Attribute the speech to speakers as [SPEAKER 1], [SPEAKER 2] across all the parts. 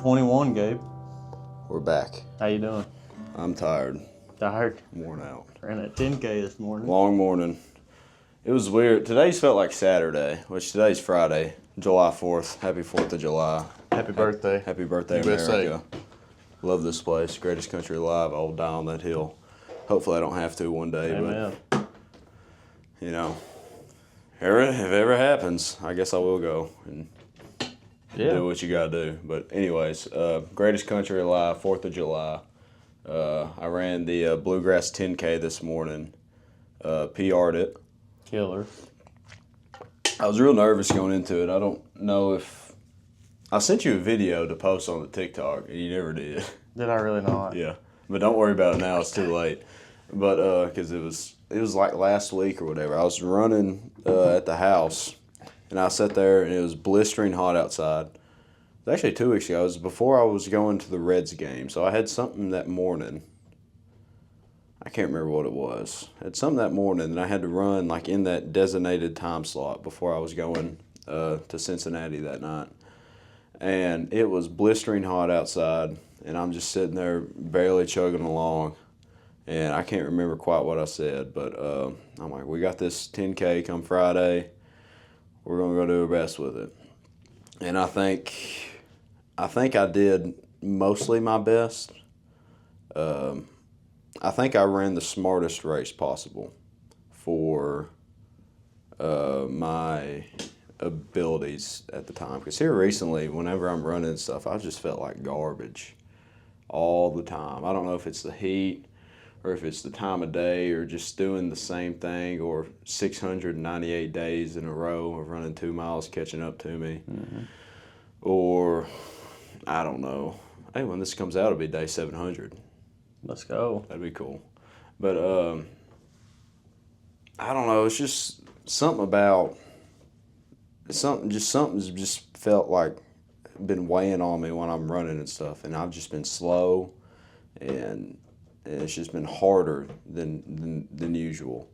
[SPEAKER 1] 21, Gabe.
[SPEAKER 2] We're back.
[SPEAKER 1] How you doing?
[SPEAKER 2] I'm tired.
[SPEAKER 1] Tired?
[SPEAKER 2] Worn out.
[SPEAKER 1] Ran a 10K this morning.
[SPEAKER 2] Long morning. It was weird. Today's felt like Saturday, which today's Friday, July 4th. Happy 4th of July.
[SPEAKER 1] Happy birthday.
[SPEAKER 2] Happy birthday,
[SPEAKER 1] USA.
[SPEAKER 2] America. Love this place. Greatest country alive. I'll die on that hill. Hopefully I don't have to one day.
[SPEAKER 1] Amen.
[SPEAKER 2] But, you know, if it ever happens, I guess I will go and do what you got to do. But anyways, greatest country alive, 4th of July. I ran the Bluegrass 10K this morning. PR'd it.
[SPEAKER 1] Killer.
[SPEAKER 2] I was real nervous going into it. I don't know if... I sent you a video to post on the TikTok, and you never did.
[SPEAKER 1] Did I really not?
[SPEAKER 2] Yeah. But don't worry about it now. It's too late. But because it was like last week or whatever. I was running at the house, and I sat there, and it was blistering hot outside. It was actually 2 weeks ago. It was before I was going to the Reds game. So I had something that morning. I can't remember what it was. I had something that morning, and I had to run like in that designated time slot before I was going to Cincinnati that night. And it was blistering hot outside, and I'm just sitting there barely chugging along. And I can't remember quite what I said, but I'm like, we got this 10K come Friday. We're going to go do our best with it. And I think I did mostly my best. I think I ran the smartest race possible for my abilities at the time. Because here recently, whenever I'm running stuff, I just felt like garbage all the time. I don't know if it's the heat or if it's the time of day or just doing the same thing or 698 days in a row of running 2 miles catching up to me. Mm-hmm. Or, I don't know. Hey, when this comes out, it'll be day 700.
[SPEAKER 1] Let's go.
[SPEAKER 2] That'd be cool. But, I don't know. It's just something about... Something just felt like been weighing on me when I'm running and stuff. And I've just been slow and it's just been harder than usual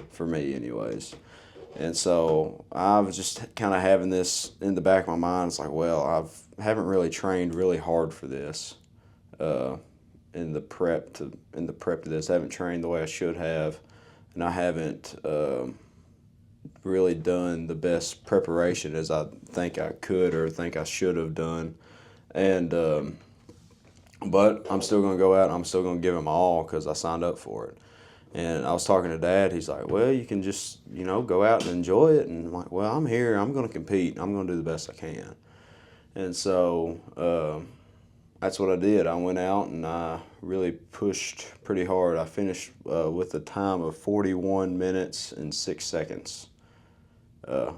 [SPEAKER 2] for me anyways. And so I was just kind of having this in the back of my mind. It's like, well, haven't really trained really hard for this in the prep to this. I haven't trained the way I should have, and I haven't really done the best preparation as I think I could or think I should have done. And but I'm still going to go out and I'm still going to give it my all because I signed up for it. And I was talking to Dad. He's like, well, you can just, go out and enjoy it. And I'm like, well, I'm here. I'm going to compete. I'm going to do the best I can. And so that's what I did. I went out and I really pushed pretty hard. I finished with a time of 41 minutes and 6 seconds.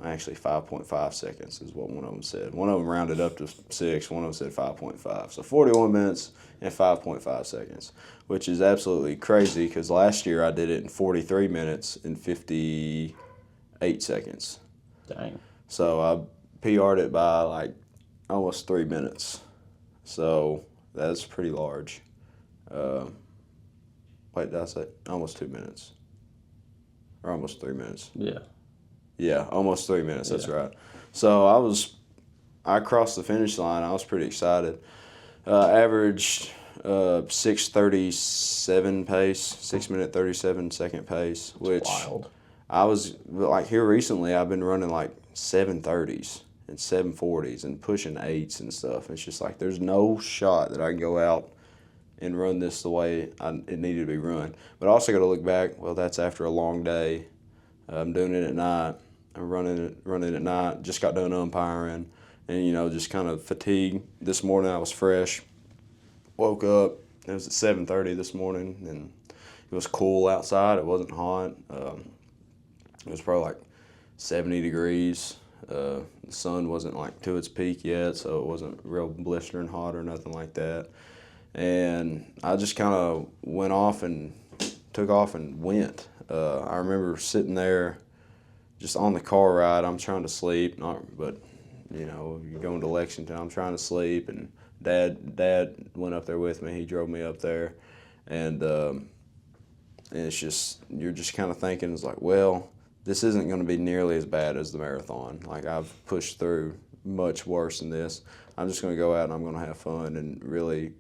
[SPEAKER 2] Actually, 5.5 seconds is what one of them said. One of them rounded up to 6. One of them said 5.5. So 41 minutes and 5.5 seconds, which is absolutely crazy because last year I did it in 43 minutes and 58 seconds.
[SPEAKER 1] Dang.
[SPEAKER 2] So I PR'd it by like almost 3 minutes. So that's pretty large. Wait, did I say almost 2 minutes? Or almost 3 minutes?
[SPEAKER 1] Yeah.
[SPEAKER 2] Yeah, almost 3 minutes. That's right. So I crossed the finish line. I was pretty excited. Averaged 6:37 pace, 6 minute 37 second pace, which
[SPEAKER 1] wild.
[SPEAKER 2] I was like here recently. I've been running like 7:30s and 7:40s and pushing 8s and stuff. It's just like there's no shot that I can go out and run this the way it needed to be run. But I also got to look back. Well, that's after a long day. I'm doing it at night. I'm running at night. Just got done umpiring, and just kind of fatigued. This morning I was fresh. Woke up. It was at 7:30 this morning, and it was cool outside. It wasn't hot. It was probably like 70 degrees. The sun wasn't like to its peak yet, so it wasn't real blistering hot or nothing like that. And I just kind of took off and went. I remember sitting there just on the car ride. I'm trying to sleep, but you're going to Lexington. I'm trying to sleep, and Dad went up there with me. He drove me up there, and it's just you're just kind of thinking, it's like, well, this isn't going to be nearly as bad as the marathon. Like I've pushed through much worse than this. I'm just going to go out and I'm going to have fun and really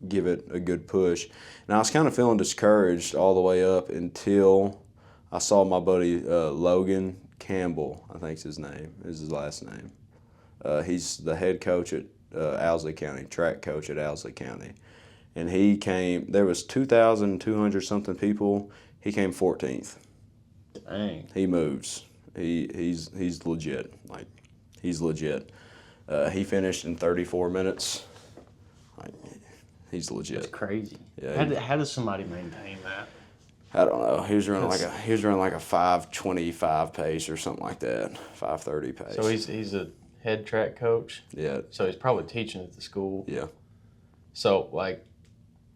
[SPEAKER 2] give it a good push. And I was kind of feeling discouraged all the way up until I saw my buddy Logan Campbell, I think's his name, is his last name. He's the head coach at Owsley County, track coach at Owsley County. And he came, there was 2,200 something people. He came 14th.
[SPEAKER 1] Dang.
[SPEAKER 2] He moves. He's legit. Like, he's legit. He finished in 34 minutes. Like, he's legit.
[SPEAKER 1] That's crazy.
[SPEAKER 2] Yeah.
[SPEAKER 1] How does somebody maintain that?
[SPEAKER 2] I don't know. He was running like a 5:25 pace or something like that. 5:30 pace.
[SPEAKER 1] So he's a head track coach.
[SPEAKER 2] Yeah.
[SPEAKER 1] So he's probably teaching at the school.
[SPEAKER 2] Yeah.
[SPEAKER 1] So like,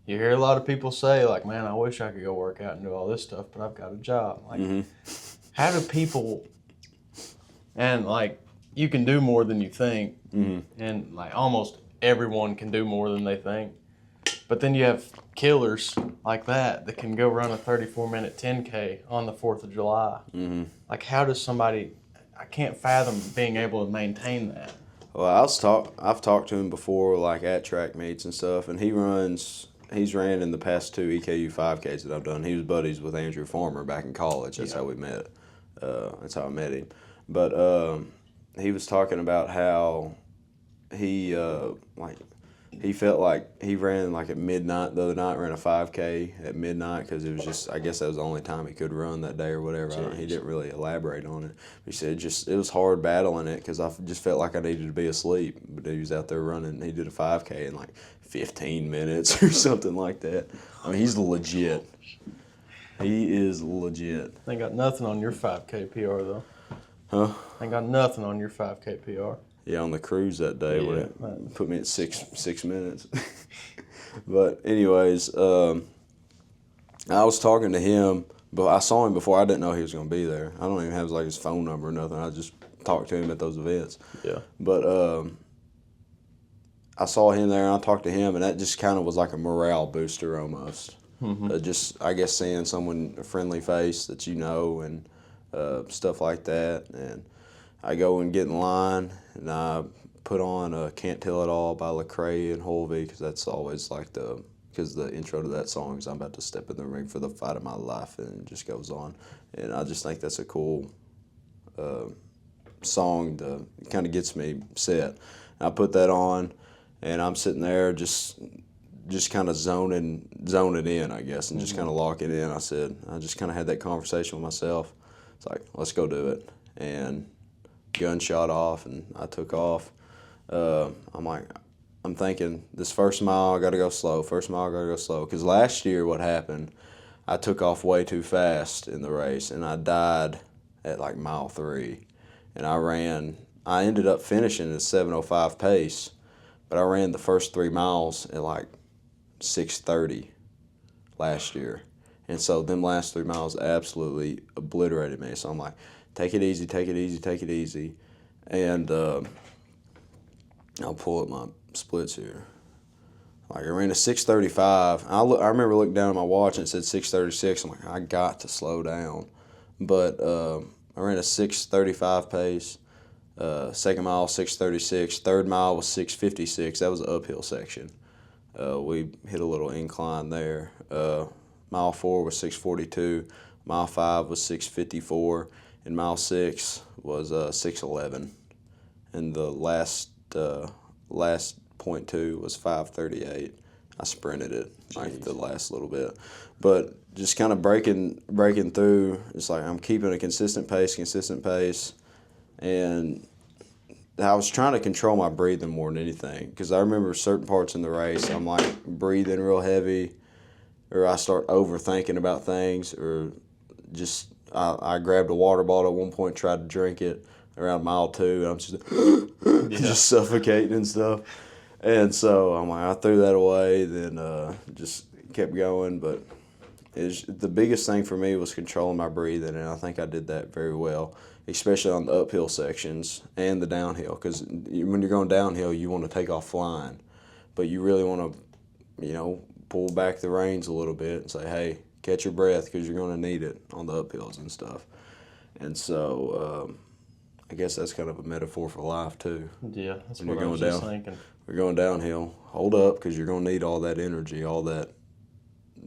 [SPEAKER 1] you hear a lot of people say like, "Man, I wish I could go work out and do all this stuff, but I've got a job." Like, how do people? And like, you can do more than you think, and like almost everyone can do more than they think. But then you have killers like that can go run a 34-minute 10K on the 4th of July. Like, how does somebody? I can't fathom being able to maintain that.
[SPEAKER 2] Well, I've talked to him before, like at track meets and stuff, and he's ran in the past 2 EKU 5Ks that I've done. He was buddies with Andrew Farmer back in college. That's how we met. That's how I met him. But he was talking about how he he felt like he ran like at midnight the other night, ran a 5K at midnight because it was just, I guess that was the only time he could run that day or whatever. He didn't really elaborate on it. He said it was hard battling it because I just felt like I needed to be asleep. But he was out there running. He did a 5K in like 15 minutes or something like that. I mean, he's legit. He is legit.
[SPEAKER 1] They got nothing on your 5K PR though.
[SPEAKER 2] Huh?
[SPEAKER 1] They got nothing on your 5K PR.
[SPEAKER 2] Yeah, on the cruise that day, when it put me at six minutes. But anyways, I was talking to him, but I saw him before. I didn't know he was going to be there. I don't even have like his phone number or nothing. I just talked to him at those events.
[SPEAKER 1] Yeah.
[SPEAKER 2] But I saw him there, and I talked to him, and that just kind of was like a morale booster almost. Just, I guess, seeing someone, a friendly face that you know, and stuff like that. And I go and get in line, and I put on Can't Tell It All by Lecrae and Holvey, because that's always like because the intro to that song is I'm about to step in the ring for the fight of my life, and it just goes on. And I just think that's a cool song to kind of gets me set. And I put that on, and I'm sitting there just kind of zoning in, I guess, and just kind of locking in. I just kind of had that conversation with myself. It's like, let's go do it. And gun shot off, and I took off. I'm thinking, this first mile I got to go slow. Because last year what happened, I took off way too fast in the race, and I died at like mile 3. And I ended up finishing at 7:05 pace, but I ran the first 3 miles at like 6:30 last year. And so them last 3 miles absolutely obliterated me. So I'm like, take it easy. And I'll pull up my splits here. Like, I ran a 6:35. I remember looking down at my watch and it said 6:36. I'm like, I got to slow down. But I ran a 6:35 pace. Second mile, 6:36. Third mile was 6:56. That was an uphill section. We hit a little incline there. Mile 4 was 6:42. Mile 5 was 6:54. And mile 6 was 6:11. And the last point 2 was 5:38. I sprinted it like the last little bit. But just kind of breaking through, it's like I'm keeping a consistent pace. And I was trying to control my breathing more than anything, because I remember certain parts in the race, I'm like breathing real heavy, or I start overthinking about things, or just I grabbed a water bottle at one point, tried to drink it around mile 2, and I'm just just suffocating and stuff. And so I'm like, I threw that away, then just kept going. But the biggest thing for me was controlling my breathing, and I think I did that very well, especially on the uphill sections and the downhill, because when you're going downhill, you want to take off flying, but you really want to, pull back the reins a little bit and say, hey, catch your breath, because you're going to need it on the uphills and stuff. And so I guess that's kind of a metaphor for life too.
[SPEAKER 1] Yeah, that's
[SPEAKER 2] When
[SPEAKER 1] what
[SPEAKER 2] you're
[SPEAKER 1] I was
[SPEAKER 2] going
[SPEAKER 1] just
[SPEAKER 2] down,
[SPEAKER 1] thinking.
[SPEAKER 2] we're going downhill. Hold up, because you're going to need all that energy, all that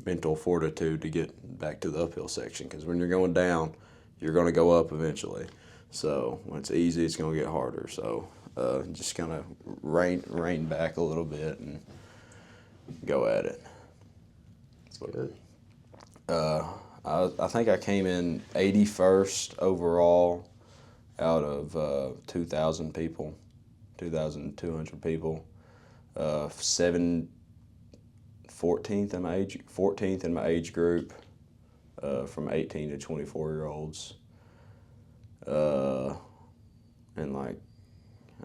[SPEAKER 2] mental fortitude to get back to the uphill section. Because when you're going down, you're going to go up eventually. So when it's easy, it's going to get harder. So just kind of rein back a little bit and go at it.
[SPEAKER 1] That's good.
[SPEAKER 2] I think I came in 81st overall out of 2,000 people, 2,200 people. 14th in my age group, from 18 to 24-year-olds. And like,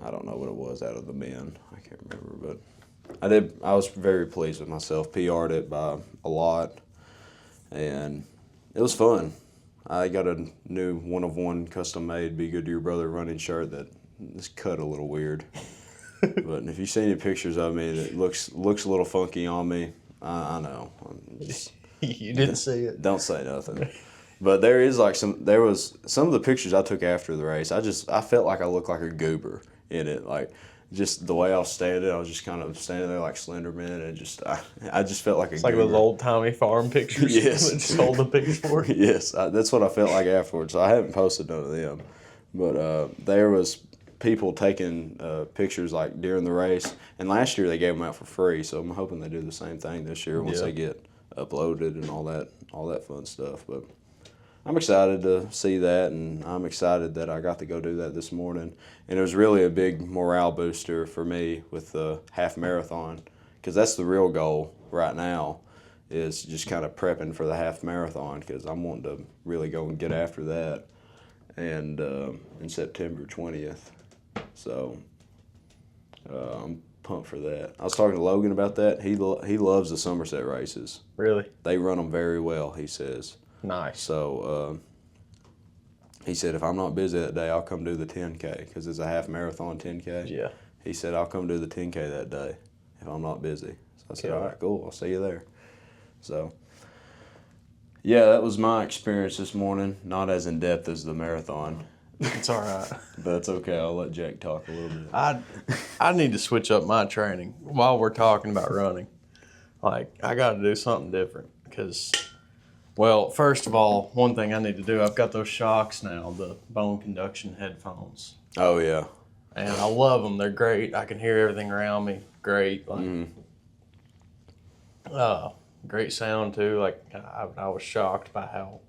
[SPEAKER 2] I don't know what it was out of the men. I can't remember, but I was very pleased with myself. PR'd it by a lot, and it was fun. I got a new 1-of-1 custom-made Be Good to Your Brother running shirt that is cut a little weird. But if you see any pictures of me, it looks a little funky on me. I know.
[SPEAKER 1] You didn't see it.
[SPEAKER 2] Don't say nothing. But there was some of the pictures I took after the race. I felt like I looked like a goober in it. Like, just the way I was standing, I was just kind of standing there like Slender Man, and I just felt like a goober.
[SPEAKER 1] It's like those old-timey farm pictures.
[SPEAKER 2] Yes.
[SPEAKER 1] Just hold the pictures for you.
[SPEAKER 2] Yes, that's what I felt like afterwards. So I haven't posted none of them. But there was people taking pictures like during the race, and last year they gave them out for free. So I'm hoping they do the same thing this year once they get uploaded and all that fun stuff. But I'm excited to see that, and I'm excited that I got to go do that this morning. And it was really a big morale booster for me with the half marathon, because that's the real goal right now, is just kind of prepping for the half marathon, because I'm wanting to really go and get after that, and in September 20th. So I'm pumped for that. I was talking to Logan about that. He loves the Somerset races.
[SPEAKER 1] Really?
[SPEAKER 2] They run them very well, he says.
[SPEAKER 1] Nice.
[SPEAKER 2] So he said, if I'm not busy that day, I'll come do the 10K, because it's a half marathon 10K.
[SPEAKER 1] Yeah.
[SPEAKER 2] He said, I'll come do the 10K that day if I'm not busy. So I said, all right, cool. I'll see you there. So, yeah, that was my experience this morning. Not as in-depth as the marathon.
[SPEAKER 1] It's all right.
[SPEAKER 2] But it's okay. I'll let Jack talk a little bit.
[SPEAKER 1] I need to switch up my training while we're talking about running. Like, I got to do something different because, well, first of all, one thing I need to do, I've got those Shocks now, the bone conduction headphones.
[SPEAKER 2] Oh, yeah.
[SPEAKER 1] And I love them. They're great. I can hear everything around me. Great. Like, great sound, too. Like, I was shocked by how,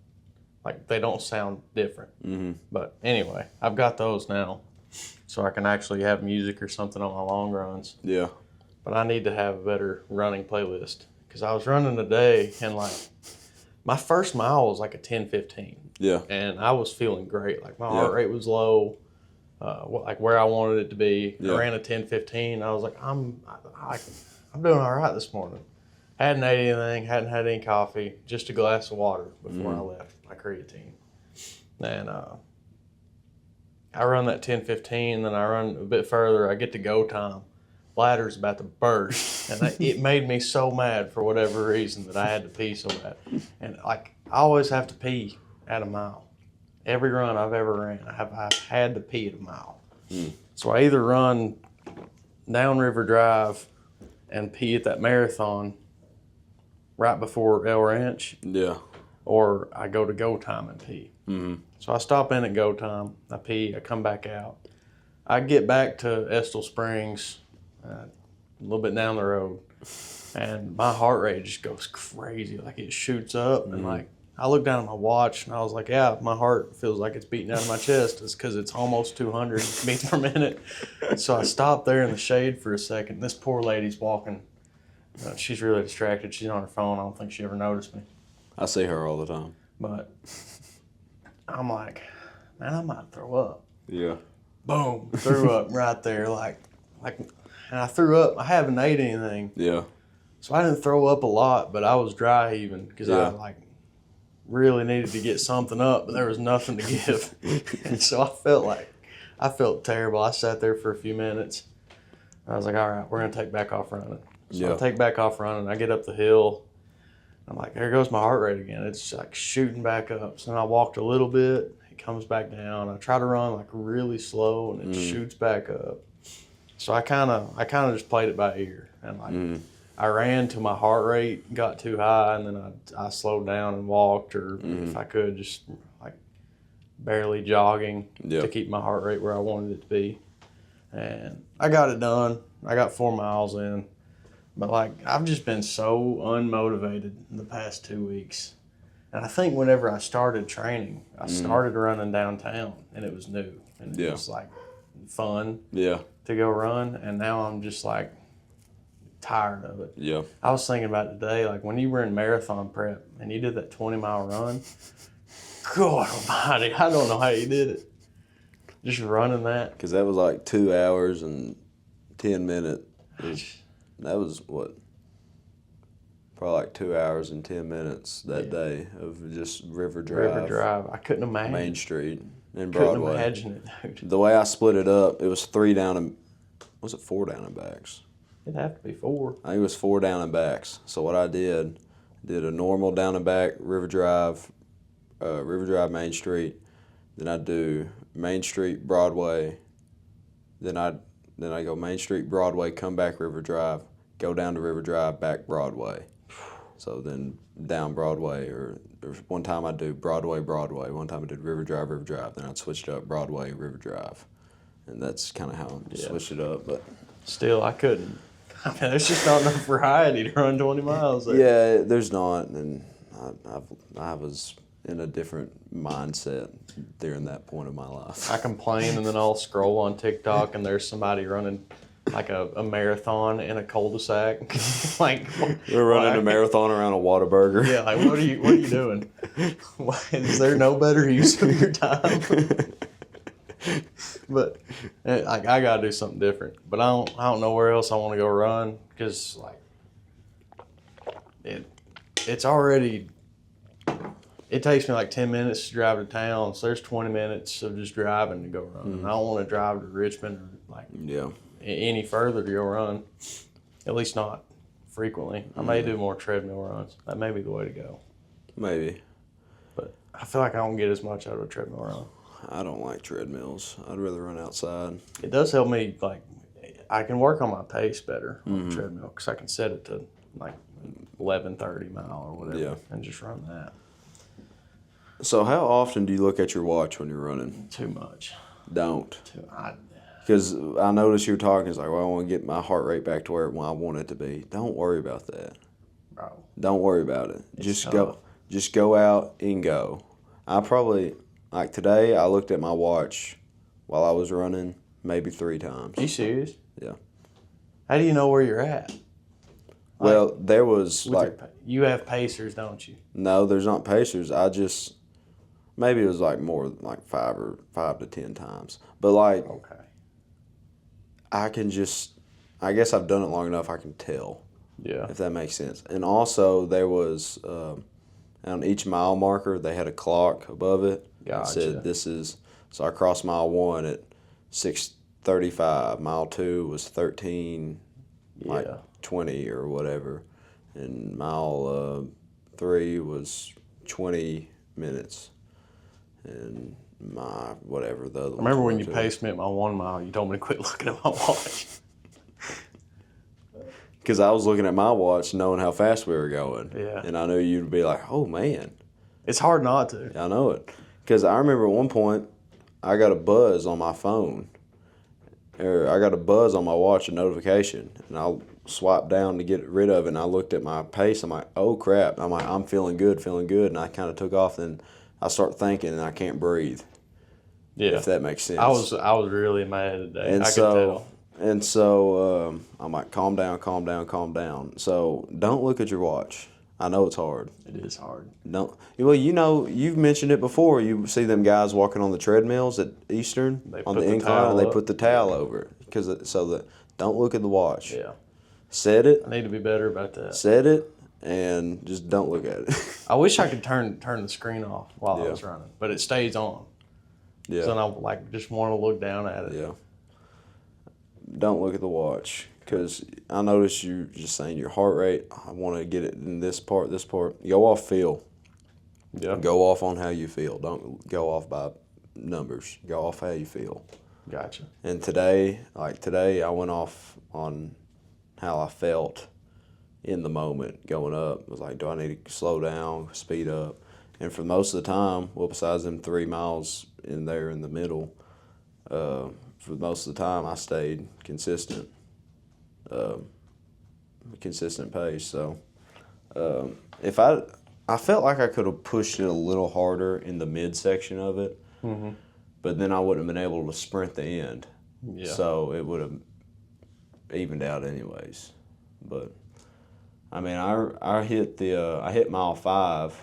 [SPEAKER 1] like, they don't sound different.
[SPEAKER 2] Mm-hmm.
[SPEAKER 1] But anyway, I've got those now, so I can actually have music or something on my long runs.
[SPEAKER 2] Yeah.
[SPEAKER 1] But I need to have a better running playlist, because I was running today, and, like, my first mile was like a 10:15.
[SPEAKER 2] Yeah.
[SPEAKER 1] And I was feeling great. Like, my heart rate was low, like where I wanted it to be.
[SPEAKER 2] Yeah.
[SPEAKER 1] I ran a 10:15. I was like, I'm doing all right this morning. Hadn't ate anything, hadn't had any coffee, just a glass of water before I left my creatine. And I run that 10:15, then I run a bit further. I get to go time. Bladder's about to burst, and it made me so mad for whatever reason that I had to pee so bad. And like, I always have to pee at a mile. Every run I've ever ran, I've had to pee at a mile. So I either run down River Drive and pee at that marathon right before El Ranch, or I go time and pee. So I stop in at go time, I pee, I come back out. I get back to Estill Springs, a little bit down the road, and my heart rate just goes crazy. Like, it shoots up, and like, I look down at my watch, and I was like, yeah, my heart feels like it's beating out of my chest. It's because it's almost 200 beats per minute. So I stopped there in the shade for a second. This poor lady's walking. She's really distracted. She's on her phone. I don't think she ever noticed me.
[SPEAKER 2] I see her all the time.
[SPEAKER 1] But I'm like, man, I might throw up.
[SPEAKER 2] Yeah.
[SPEAKER 1] Boom. Threw up right there. Like, and I threw up. I haven't ate anything.
[SPEAKER 2] Yeah.
[SPEAKER 1] So I didn't throw up a lot, but I was dry even because I like really needed to get something up, but there was nothing to give. And so I felt terrible. I sat there for a few minutes. I was like, all right, we're going to take back off running. So I take back off running. I get up the hill. I'm like, there goes my heart rate again. It's like shooting back up. So then I walked a little bit. it comes back down. I try to run like really slow, and it shoots back up. So I kind of just played it by ear, and like I ran till my heart rate got too high, and then I slowed down and walked, or if I could, just like barely jogging to keep my heart rate where I wanted it to be. And I got it done. I got 4 miles in, but like I've just been so unmotivated in the past 2 weeks. And I think whenever I started training, I started running downtown, and it was new, and it was like fun to go run. And now I'm just like tired of it.
[SPEAKER 2] Yeah.
[SPEAKER 1] I was thinking about it today, like when you were in marathon prep and you did that 20-mile run, God almighty, I don't know how you did it. Just running that.
[SPEAKER 2] Because that was like 2 hours and 10 minutes. That was what? Probably like 2 hours and 10 minutes that day of just River Drive.
[SPEAKER 1] River Drive. I couldn't imagine.
[SPEAKER 2] Main Street and Broadway.
[SPEAKER 1] Couldn't imagine it, dude.
[SPEAKER 2] The way I split it up, it was 3 down and, was it 4 down and backs?
[SPEAKER 1] It'd have to be 4.
[SPEAKER 2] I think it was 4 down and backs. So what I did a normal down and back, River Drive Main Street. Then I do Main Street, Broadway. Then I go Main Street, Broadway, come back River Drive, go down to River Drive, back Broadway. So then down Broadway, or one time I do Broadway. One time I did River Drive. Then I'd switch it up Broadway, River Drive. And that's kind of how I switched it up. But
[SPEAKER 1] still, I couldn't. I mean, there's just not enough variety to run 20 miles there.
[SPEAKER 2] Yeah, there's not. And I was in a different mindset during that point of my life.
[SPEAKER 1] I complain, and then I'll scroll on TikTok, and there's somebody running like a marathon in a cul-de-sac. Like
[SPEAKER 2] we're running a marathon around a Whataburger.
[SPEAKER 1] Yeah, like what are you doing? Is there no better use of your time? But like I gotta do something different. But I don't know where else I want to go run, because like it's already. It takes me like 10 minutes to drive to town, so there's 20 minutes of just driving to go run. I don't want to drive to Richmond or like any further to go run, at least not frequently. I may do more treadmill runs. That may be the way to go.
[SPEAKER 2] Maybe.
[SPEAKER 1] But I feel like I don't get as much out of a treadmill run.
[SPEAKER 2] I don't like treadmills. I'd rather run outside.
[SPEAKER 1] It does help me, like, I can work on my pace better on the treadmill, because I can set it to like 11:30 mile or whatever and just run that.
[SPEAKER 2] So how often do you look at your watch when you're running?
[SPEAKER 1] Too much.
[SPEAKER 2] Don't. Because I noticed you were talking, it's like, well, I want to get my heart rate back to where I want it to be. Don't worry about that.
[SPEAKER 1] Bro.
[SPEAKER 2] Don't worry about it. Just go out and go. I probably, like today, I looked at my watch while I was running maybe 3 times.
[SPEAKER 1] Are you serious?
[SPEAKER 2] Yeah.
[SPEAKER 1] How do you know where you're at?
[SPEAKER 2] Well, there was like...
[SPEAKER 1] You have pacers, don't you?
[SPEAKER 2] No, there's not pacers. Maybe it was like more like 5 to 10 times. But like...
[SPEAKER 1] Okay.
[SPEAKER 2] I guess I've done it long enough I can tell.
[SPEAKER 1] Yeah.
[SPEAKER 2] If that makes sense. And also there was, on each mile marker, they had a clock above it.
[SPEAKER 1] Gotcha.
[SPEAKER 2] It said this is, so I crossed mile 1 at 6:35. Mile 2 was 13, like 20 or whatever. And mile 3 was 20 minutes. And my whatever the other. I
[SPEAKER 1] remember when you paced me at my 1 mile, you told me to quit looking at my watch.
[SPEAKER 2] Because I was looking at my watch, knowing how fast we were going.
[SPEAKER 1] Yeah.
[SPEAKER 2] And I knew you'd be like, "Oh man."
[SPEAKER 1] It's hard not to.
[SPEAKER 2] I know it. Because I remember at one point, I got a buzz on my phone, or I got a buzz on my watch, a notification, and I swiped down to get rid of it. And I looked at my pace. I'm like, "Oh crap!" I'm like, "I'm feeling good," and I kind of took off. Then I start thinking, and I can't breathe. Yeah, if that makes sense.
[SPEAKER 1] I was really mad today. I could tell.
[SPEAKER 2] And so I'm like, calm down. So don't look at your watch. I know it's hard.
[SPEAKER 1] It is hard.
[SPEAKER 2] Well, you've mentioned it before. You see them guys walking on the treadmills at Eastern on the incline, and they put the towel over it don't look at the watch.
[SPEAKER 1] Yeah.
[SPEAKER 2] Set it.
[SPEAKER 1] I need to be better about that.
[SPEAKER 2] Set it, and just don't look at it.
[SPEAKER 1] I wish I could turn the screen off while I was running, but it stays on. Yeah. So I just want to look down at it.
[SPEAKER 2] Yeah. Don't look at the watch, because I noticed you just saying your heart rate. I want to get it in this part. Go off feel. Yeah. Go off on how you feel. Don't go off by numbers. Go off how you feel.
[SPEAKER 1] Gotcha.
[SPEAKER 2] And today, I went off on how I felt in the moment going up. It was like, do I need to slow down, speed up? And for most of the time, well, besides them 3 miles in there in the middle, for most of the time I stayed consistent, consistent pace. So if I felt like I could have pushed it a little harder in the midsection of it, but then I wouldn't have been able to sprint the end.
[SPEAKER 1] Yeah.
[SPEAKER 2] So it would have evened out anyways. But I mean, I hit mile 5,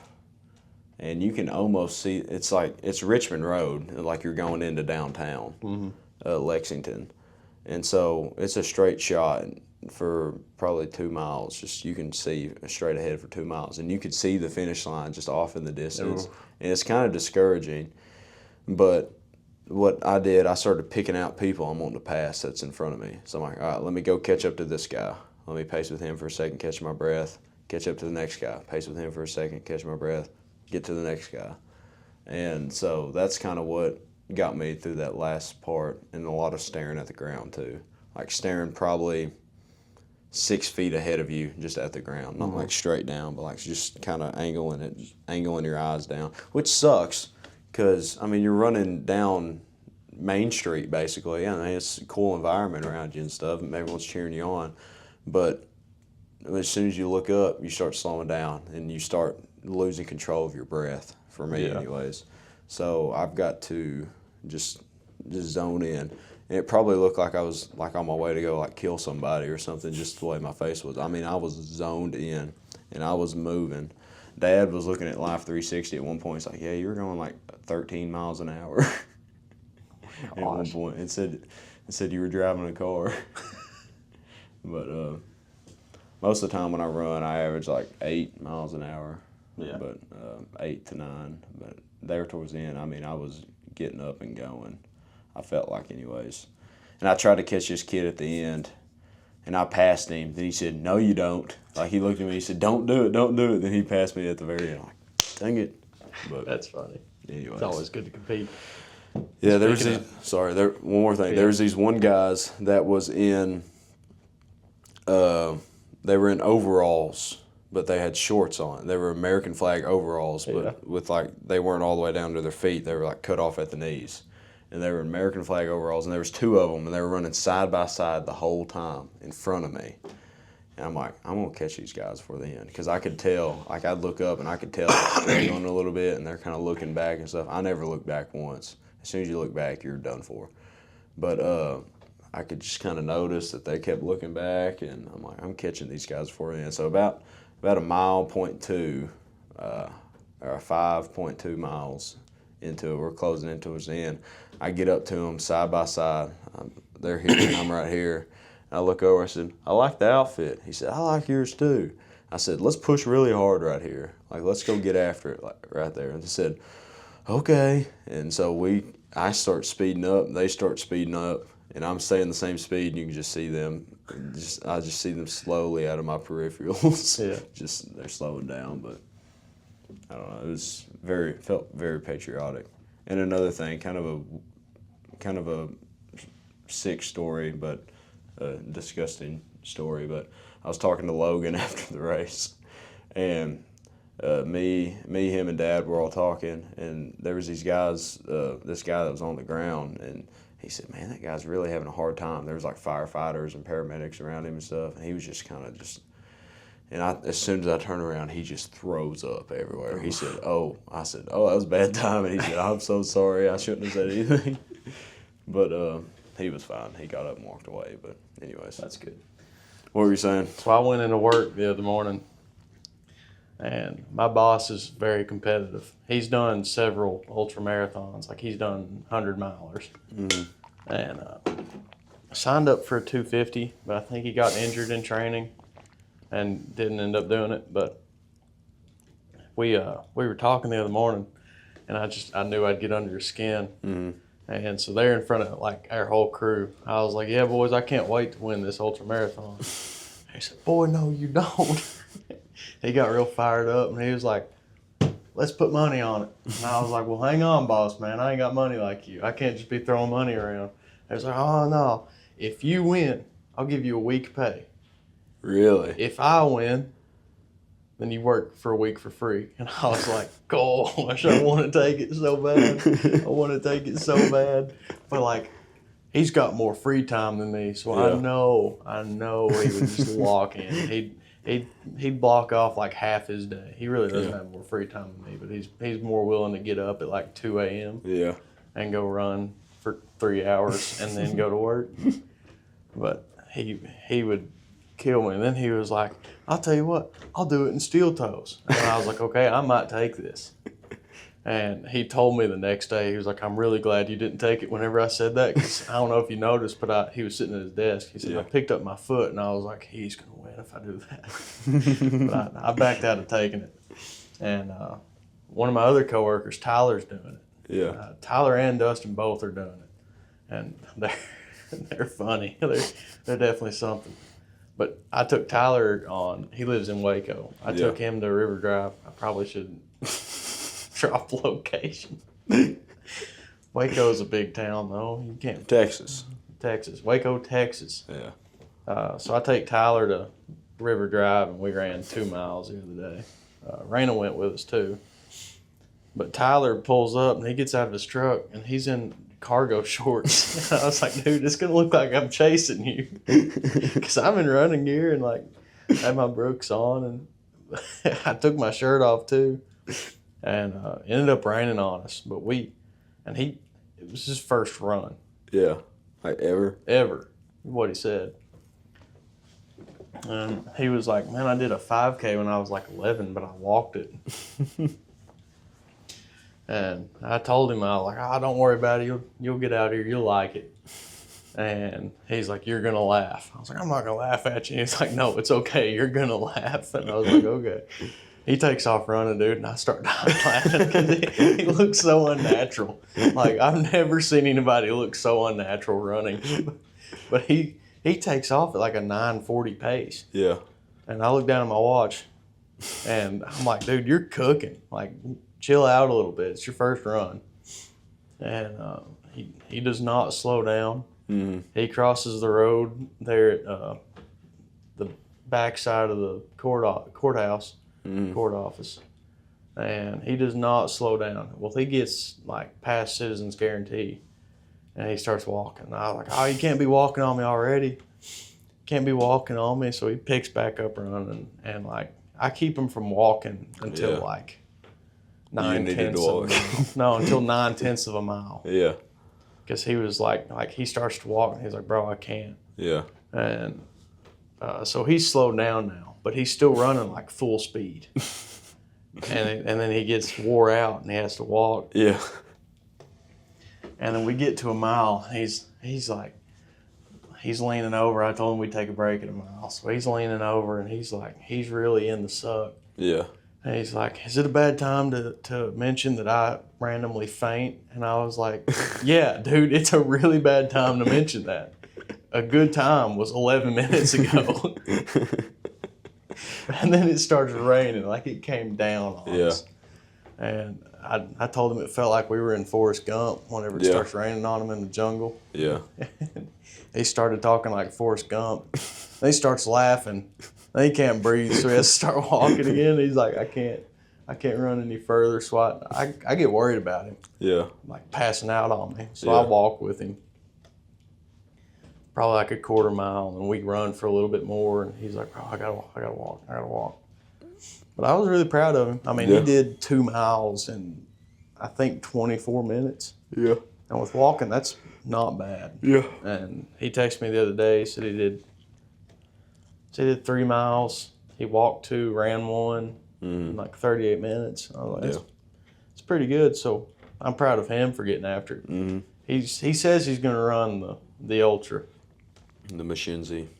[SPEAKER 2] and you can almost see it's Richmond Road, like you're going into downtown Lexington, and so it's a straight shot for probably 2 miles. Just you can see straight ahead for 2 miles, and you could see the finish line just off in the distance, and it's kind of discouraging. But what I did, I started picking out people I'm wanting to pass that's in front of me. So I'm like, all right, let me go catch up to this guy. Let me pace with him for a second, catch my breath, catch up to the next guy, pace with him for a second, catch my breath, get to the next guy. And so that's kind of what got me through that last part, and a lot of staring at the ground too. Like staring probably 6 feet ahead of you just at the ground, not like straight down, but like just kind of angling your eyes down, which sucks because, I mean, you're running down Main Street basically. I mean, it's a cool environment around you and stuff, and everyone's cheering you on. But as soon as you look up, you start slowing down and you start losing control of your breath, for me anyways. So I've got to just zone in. And it probably looked like I was like on my way to go like kill somebody or something, just the way my face was. I mean, I was zoned in and I was moving. Dad was looking at Life 360 at one point. He's like, yeah, you were going like 13 miles an hour at one point. It said you were driving a car. But most of the time when I run, I average like 8 miles an hour.
[SPEAKER 1] Yeah.
[SPEAKER 2] But 8 to 9. But there towards the end, I mean, I was getting up and going. I felt like anyways. And I tried to catch this kid at the end, and I passed him. Then he said, no, you don't. Like, he looked at me, he said, don't do it, don't do it. Then he passed me at the very end. I'm like, dang it. But
[SPEAKER 1] that's funny.
[SPEAKER 2] Anyways.
[SPEAKER 1] It's always good to compete.
[SPEAKER 2] Yeah, there was one more thing. Yeah. There was these one guys that was in, they were in overalls, but they had shorts on. They were American flag overalls, but with like, they weren't all the way down to their feet. They were like cut off at the knees. And they were American flag overalls, and there was 2 of them, and they were running side by side the whole time in front of me. And I'm like, I'm gonna catch these guys before the end, because I could tell. Like, I'd look up and I could tell they're going a little bit, and they're kind of looking back and stuff. I never looked back once. As soon as you look back, you're done for. But I could just kind of notice that they kept looking back, and I'm like, I'm catching these guys before the end. So about a mile, 0.2, or 5.2 miles into it, we're closing in towards the end. I get up to them side by side. They're here, and I'm right here. And I look over, I said, I like the outfit. He said, I like yours too. I said, let's push really hard right here. Like, let's go get after it, like right there. And they said, okay. And so I start speeding up, they start speeding up, and I'm staying the same speed, and you can just see them. I just see them slowly out of my peripherals. Yeah. They're slowing down, but I don't know. It felt very patriotic. And another thing, kind of a sick story, but a disgusting story. But I was talking to Logan after the race, and me, him, and Dad were all talking, and there was these guys. This guy that was on the ground, and he said, "Man, that guy's really having a hard time." There was like firefighters and paramedics around him and stuff, and he was just kind of just. And as soon as I turn around, he just throws up everywhere. He said, "Oh," I said, "Oh, that was a bad time." And he said, "I'm so sorry. I shouldn't have said anything." But he was fine. He got up and walked away. But anyways.
[SPEAKER 1] That's good.
[SPEAKER 2] What were you saying?
[SPEAKER 1] So I went into work the other morning, and my boss is very competitive. He's done several ultra marathons. Like, he's done 100-milers. Mm-hmm. And I signed up for a 250, but I think he got injured in training and didn't end up doing it. But we were talking the other morning, and I knew I'd get under your skin. Mm-hmm. And so they're in front of like our whole crew. I was like, "Yeah, boys, I can't wait to win this ultra marathon." He said, "Boy, no, you don't." He got real fired up, and he was like, let's put money on it. And I was like, well, hang on, boss man. I ain't got money like you. I can't just be throwing money around. I was like, oh, no. If you win, I'll give you a week pay.
[SPEAKER 2] Really?
[SPEAKER 1] If I win, then you work for a week for free. And I was like, gosh, I want to take it so bad. I want to take it so bad. But, like, he's got more free time than me. So I know he would just lock in. He'd block off like half his day. He really doesn't have more free time than me, but he's more willing to get up at like 2 a.m.
[SPEAKER 2] Yeah.
[SPEAKER 1] And go run for 3 hours and then go to work. But he would kill me. And then he was like, I'll tell you what, I'll do it in steel toes. And I was like, okay, I might take this. And he told me the next day, he was like, I'm really glad you didn't take it whenever I said that, because I don't know if you noticed, but he was sitting at his desk. He said, I picked up my foot, and I was like, he's going to win if I do that. But I backed out of taking it. And one of my other coworkers, Tyler's doing it.
[SPEAKER 2] Yeah.
[SPEAKER 1] Tyler and Dustin both are doing it. And they're funny. They're definitely something. But I took Tyler on, he lives in Waco. I took him to River Drive. I probably shouldn't drop location. Waco's a big town, though. You can't.
[SPEAKER 2] Texas.
[SPEAKER 1] Waco, Texas.
[SPEAKER 2] Yeah.
[SPEAKER 1] So I take Tyler to River Drive, and we ran 2 miles the other day. Raina went with us, too. But Tyler pulls up, and he gets out of his truck, and he's in cargo shorts. I was like, dude, it's going to look like I'm chasing you. Because I'm in running gear and, like, I had my Brooks on, and I took my shirt off, too. And it ended up raining on us. But it was his first run.
[SPEAKER 2] Yeah. Like ever?
[SPEAKER 1] Ever. What he said. And he was like, man, I did a 5K when I was like 11, but I walked it. And I told him, I was like, don't worry about it. You'll get out here. You'll like it. And he's like, you're going to laugh. I was like, I'm not going to laugh at you. He's like, no, it's okay. You're going to laugh. And I was like, okay. He takes off running, dude, and I start dying laughing because he looks so unnatural. Like, I've never seen anybody look so unnatural running. But he takes off at like a 9:40 pace.
[SPEAKER 2] Yeah.
[SPEAKER 1] And I look down at my watch, and I'm like, dude, you're cooking. Like, chill out a little bit. It's your first run. And he does not slow down.
[SPEAKER 2] Mm-hmm.
[SPEAKER 1] He crosses the road there at the backside of the courthouse. Court office, and he does not slow down. Well, he gets like past Citizens Guarantee, and he starts walking. I was like, oh, you can't be walking on me already. Can't be walking on me. So he picks back up running, and like I keep him from walking until like 9/10 until 9/10 of a mile.
[SPEAKER 2] Yeah.
[SPEAKER 1] Because he was like he starts to walk, and he's like, bro, I can't.
[SPEAKER 2] Yeah.
[SPEAKER 1] And so he's slowed down now. But he's still running like full speed. and then he gets wore out and he has to walk.
[SPEAKER 2] Yeah.
[SPEAKER 1] And then we get to a mile. He's leaning over. I told him we'd take a break at a mile. So he's leaning over and he's really in the suck.
[SPEAKER 2] Yeah.
[SPEAKER 1] And he's like, is it a bad time to mention that I randomly faint? And I was like, yeah, dude, it's a really bad time to mention that. A good time was 11 minutes ago. And then it started raining, like it came down on us. And I told him it felt like we were in Forrest Gump whenever it starts raining on him in the jungle. Yeah. He started talking like Forrest Gump. Then he starts laughing. Then he can't breathe, so he has to start walking again. He's like, I can't run any further. So I get worried about him. Yeah. Like passing out on me. So I walk with him. Probably like a quarter mile, and we run for a little bit more, and he's like, oh, I gotta walk. But I was really proud of him. I mean, he did 2 miles in, I think, 24 minutes. Yeah. And with walking, that's not bad. Yeah. And he texted me the other day, said he did 3 miles. He walked 2, ran 1 in like 38 minutes. I was like, it's pretty good, so I'm proud of him for getting after it. Mm-hmm. He says he's going to run the Ultra.
[SPEAKER 2] The Mackenzie.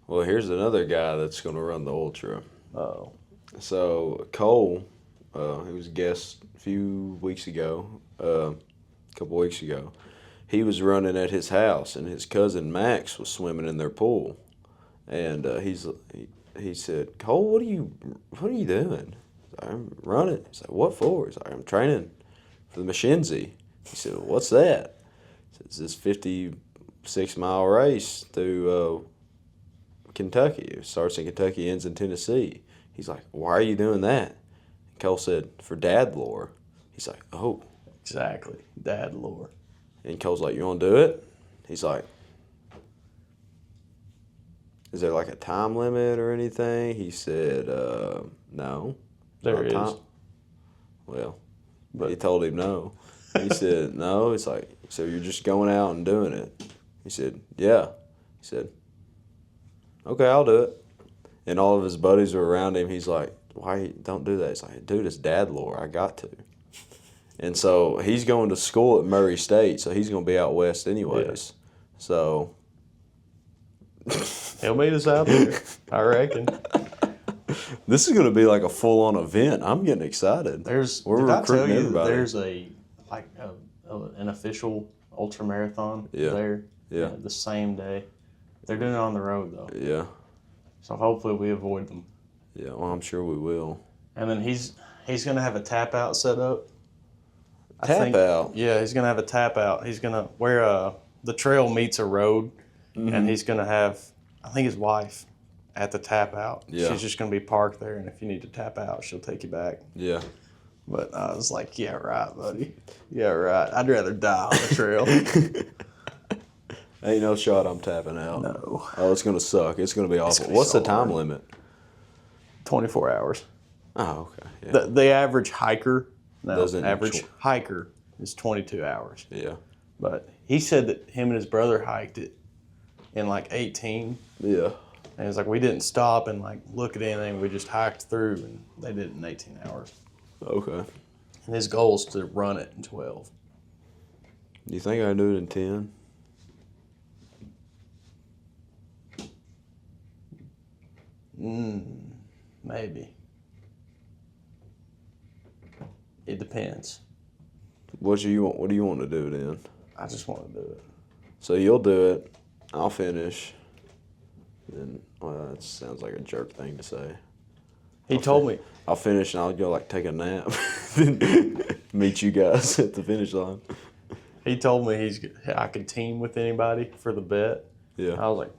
[SPEAKER 2] Well, here's another guy that's going to run the Ultra. Oh. So, Cole, he was a guest a couple weeks ago. He was running at his house, and his cousin Max was swimming in their pool. And he said, Cole, what are you doing? like, I'm running. He's like, what for? He's like, I'm training for the Mackenzie. He said, well, what's that? He said, it's this 56-mile race through Kentucky. It starts in Kentucky, ends in Tennessee. He's like, why are you doing that? And Cole said, for dad lore. He's like, oh.
[SPEAKER 1] Exactly. Dad lore.
[SPEAKER 2] And Cole's like, you want to do it? He's like, is there like a time limit or anything? He said, no.
[SPEAKER 1] There is.
[SPEAKER 2] Well, but he told him no. He said, no. It's like, so you're just going out and doing it? He said, yeah. He said, okay, I'll do it. And all of his buddies were around him. He's like, why don't do that? He's like, dude, it's dad lore. I got to. And so he's going to school at Murray State, so he's going to be out west anyways. Yeah. So
[SPEAKER 1] he'll meet us out there, I reckon.
[SPEAKER 2] This is going to be like a full-on event. I'm getting excited.
[SPEAKER 1] We're recruiting everybody. There's an official ultra marathon there.
[SPEAKER 2] Yeah.
[SPEAKER 1] The same day. They're doing it on the road though.
[SPEAKER 2] Yeah.
[SPEAKER 1] So hopefully we avoid them.
[SPEAKER 2] Yeah, well, I'm sure we will.
[SPEAKER 1] And then he's going to have a tap out set up.
[SPEAKER 2] Tap out?
[SPEAKER 1] Yeah, he's going to have a tap out. He's going to where the trail meets a road, and he's going to have, I think his wife at the tap out.
[SPEAKER 2] Yeah.
[SPEAKER 1] She's just going to be parked there, and if you need to tap out, she'll take you back.
[SPEAKER 2] Yeah.
[SPEAKER 1] But I was like, yeah, right, buddy. Yeah, right. I'd rather die on the trail.
[SPEAKER 2] Ain't no shot I'm tapping out.
[SPEAKER 1] No.
[SPEAKER 2] Oh, it's going to suck. It's going to be awful. What's the time limit?
[SPEAKER 1] 24 hours.
[SPEAKER 2] Oh, okay. Yeah.
[SPEAKER 1] The average hiker, hiker is 22 hours.
[SPEAKER 2] Yeah.
[SPEAKER 1] But he said that him and his brother hiked it in like 18.
[SPEAKER 2] Yeah.
[SPEAKER 1] And it's like, we didn't stop and like look at anything. We just hiked through, and they did it in 18 hours.
[SPEAKER 2] Okay.
[SPEAKER 1] And his goal is to run it in 12.
[SPEAKER 2] Do you think I can do it in 10?
[SPEAKER 1] Maybe. It depends.
[SPEAKER 2] What do you want to do then?
[SPEAKER 1] I just want to do it.
[SPEAKER 2] So you'll do it. I'll finish. And that sounds like a jerk thing to say.
[SPEAKER 1] He told me.
[SPEAKER 2] I'll finish and I'll go like take a nap. Then meet you guys at the finish line.
[SPEAKER 1] He told me I could team with anybody for the bet.
[SPEAKER 2] Yeah.
[SPEAKER 1] I was like,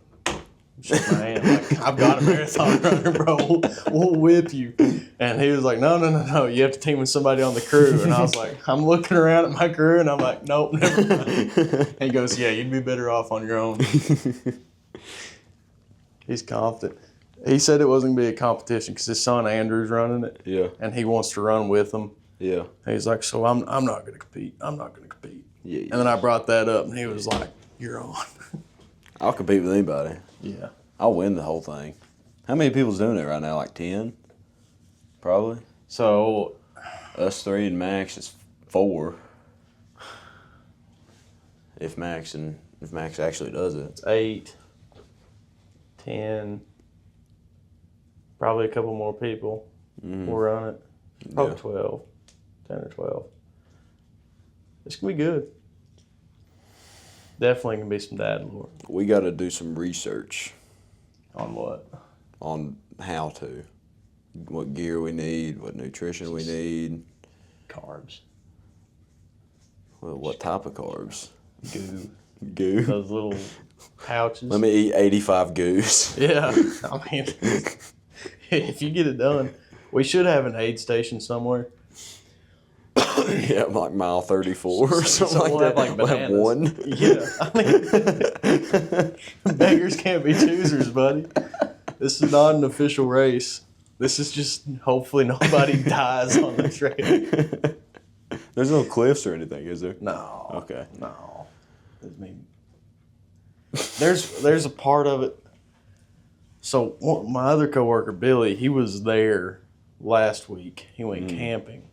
[SPEAKER 1] shook my hand, like, I've got a marathon runner, bro. We'll whip you. And he was like, no. You have to team with somebody on the crew. And I was like, I'm looking around at my crew, and I'm like, nope, never mind. And he goes, yeah, you'd be better off on your own. He's confident. He said it wasn't going to be a competition because his son Andrew's running it.
[SPEAKER 2] Yeah.
[SPEAKER 1] And he wants to run with him.
[SPEAKER 2] Yeah.
[SPEAKER 1] And he's like, so I'm not going to compete. I'm not going to compete.
[SPEAKER 2] Yeah.
[SPEAKER 1] And then I brought that up, and he was like, you're on.
[SPEAKER 2] I'll compete with anybody.
[SPEAKER 1] Yeah.
[SPEAKER 2] I'll win the whole thing. How many people's doing it right now? Like 10? Probably.
[SPEAKER 1] So
[SPEAKER 2] us 3 and Max is 4. If Max actually does it.
[SPEAKER 1] It's 8, 10, probably a couple more people will run it. Probably 12, 10 or 12. It's going to be good. Definitely going to be some dad lore.
[SPEAKER 2] We got to do some research.
[SPEAKER 1] On what?
[SPEAKER 2] On how to. What gear we need, what nutrition we need.
[SPEAKER 1] Carbs.
[SPEAKER 2] Well, what type of carbs?
[SPEAKER 1] Goo. Those little pouches.
[SPEAKER 2] Let me eat 85 goos.
[SPEAKER 1] Yeah. I mean, if you get it done, we should have an aid station somewhere.
[SPEAKER 2] Yeah, like mile 34 or something
[SPEAKER 1] we'll
[SPEAKER 2] like that.
[SPEAKER 1] Like
[SPEAKER 2] we'll have one.
[SPEAKER 1] Yeah. I mean, beggars can't be choosers, buddy. This is not an official race. This is just hopefully nobody dies on the trail.
[SPEAKER 2] There's no cliffs or anything, is there?
[SPEAKER 1] No.
[SPEAKER 2] Okay.
[SPEAKER 1] No. I mean, there's a part of it. So my other coworker, Billy, he was there last week. He went camping.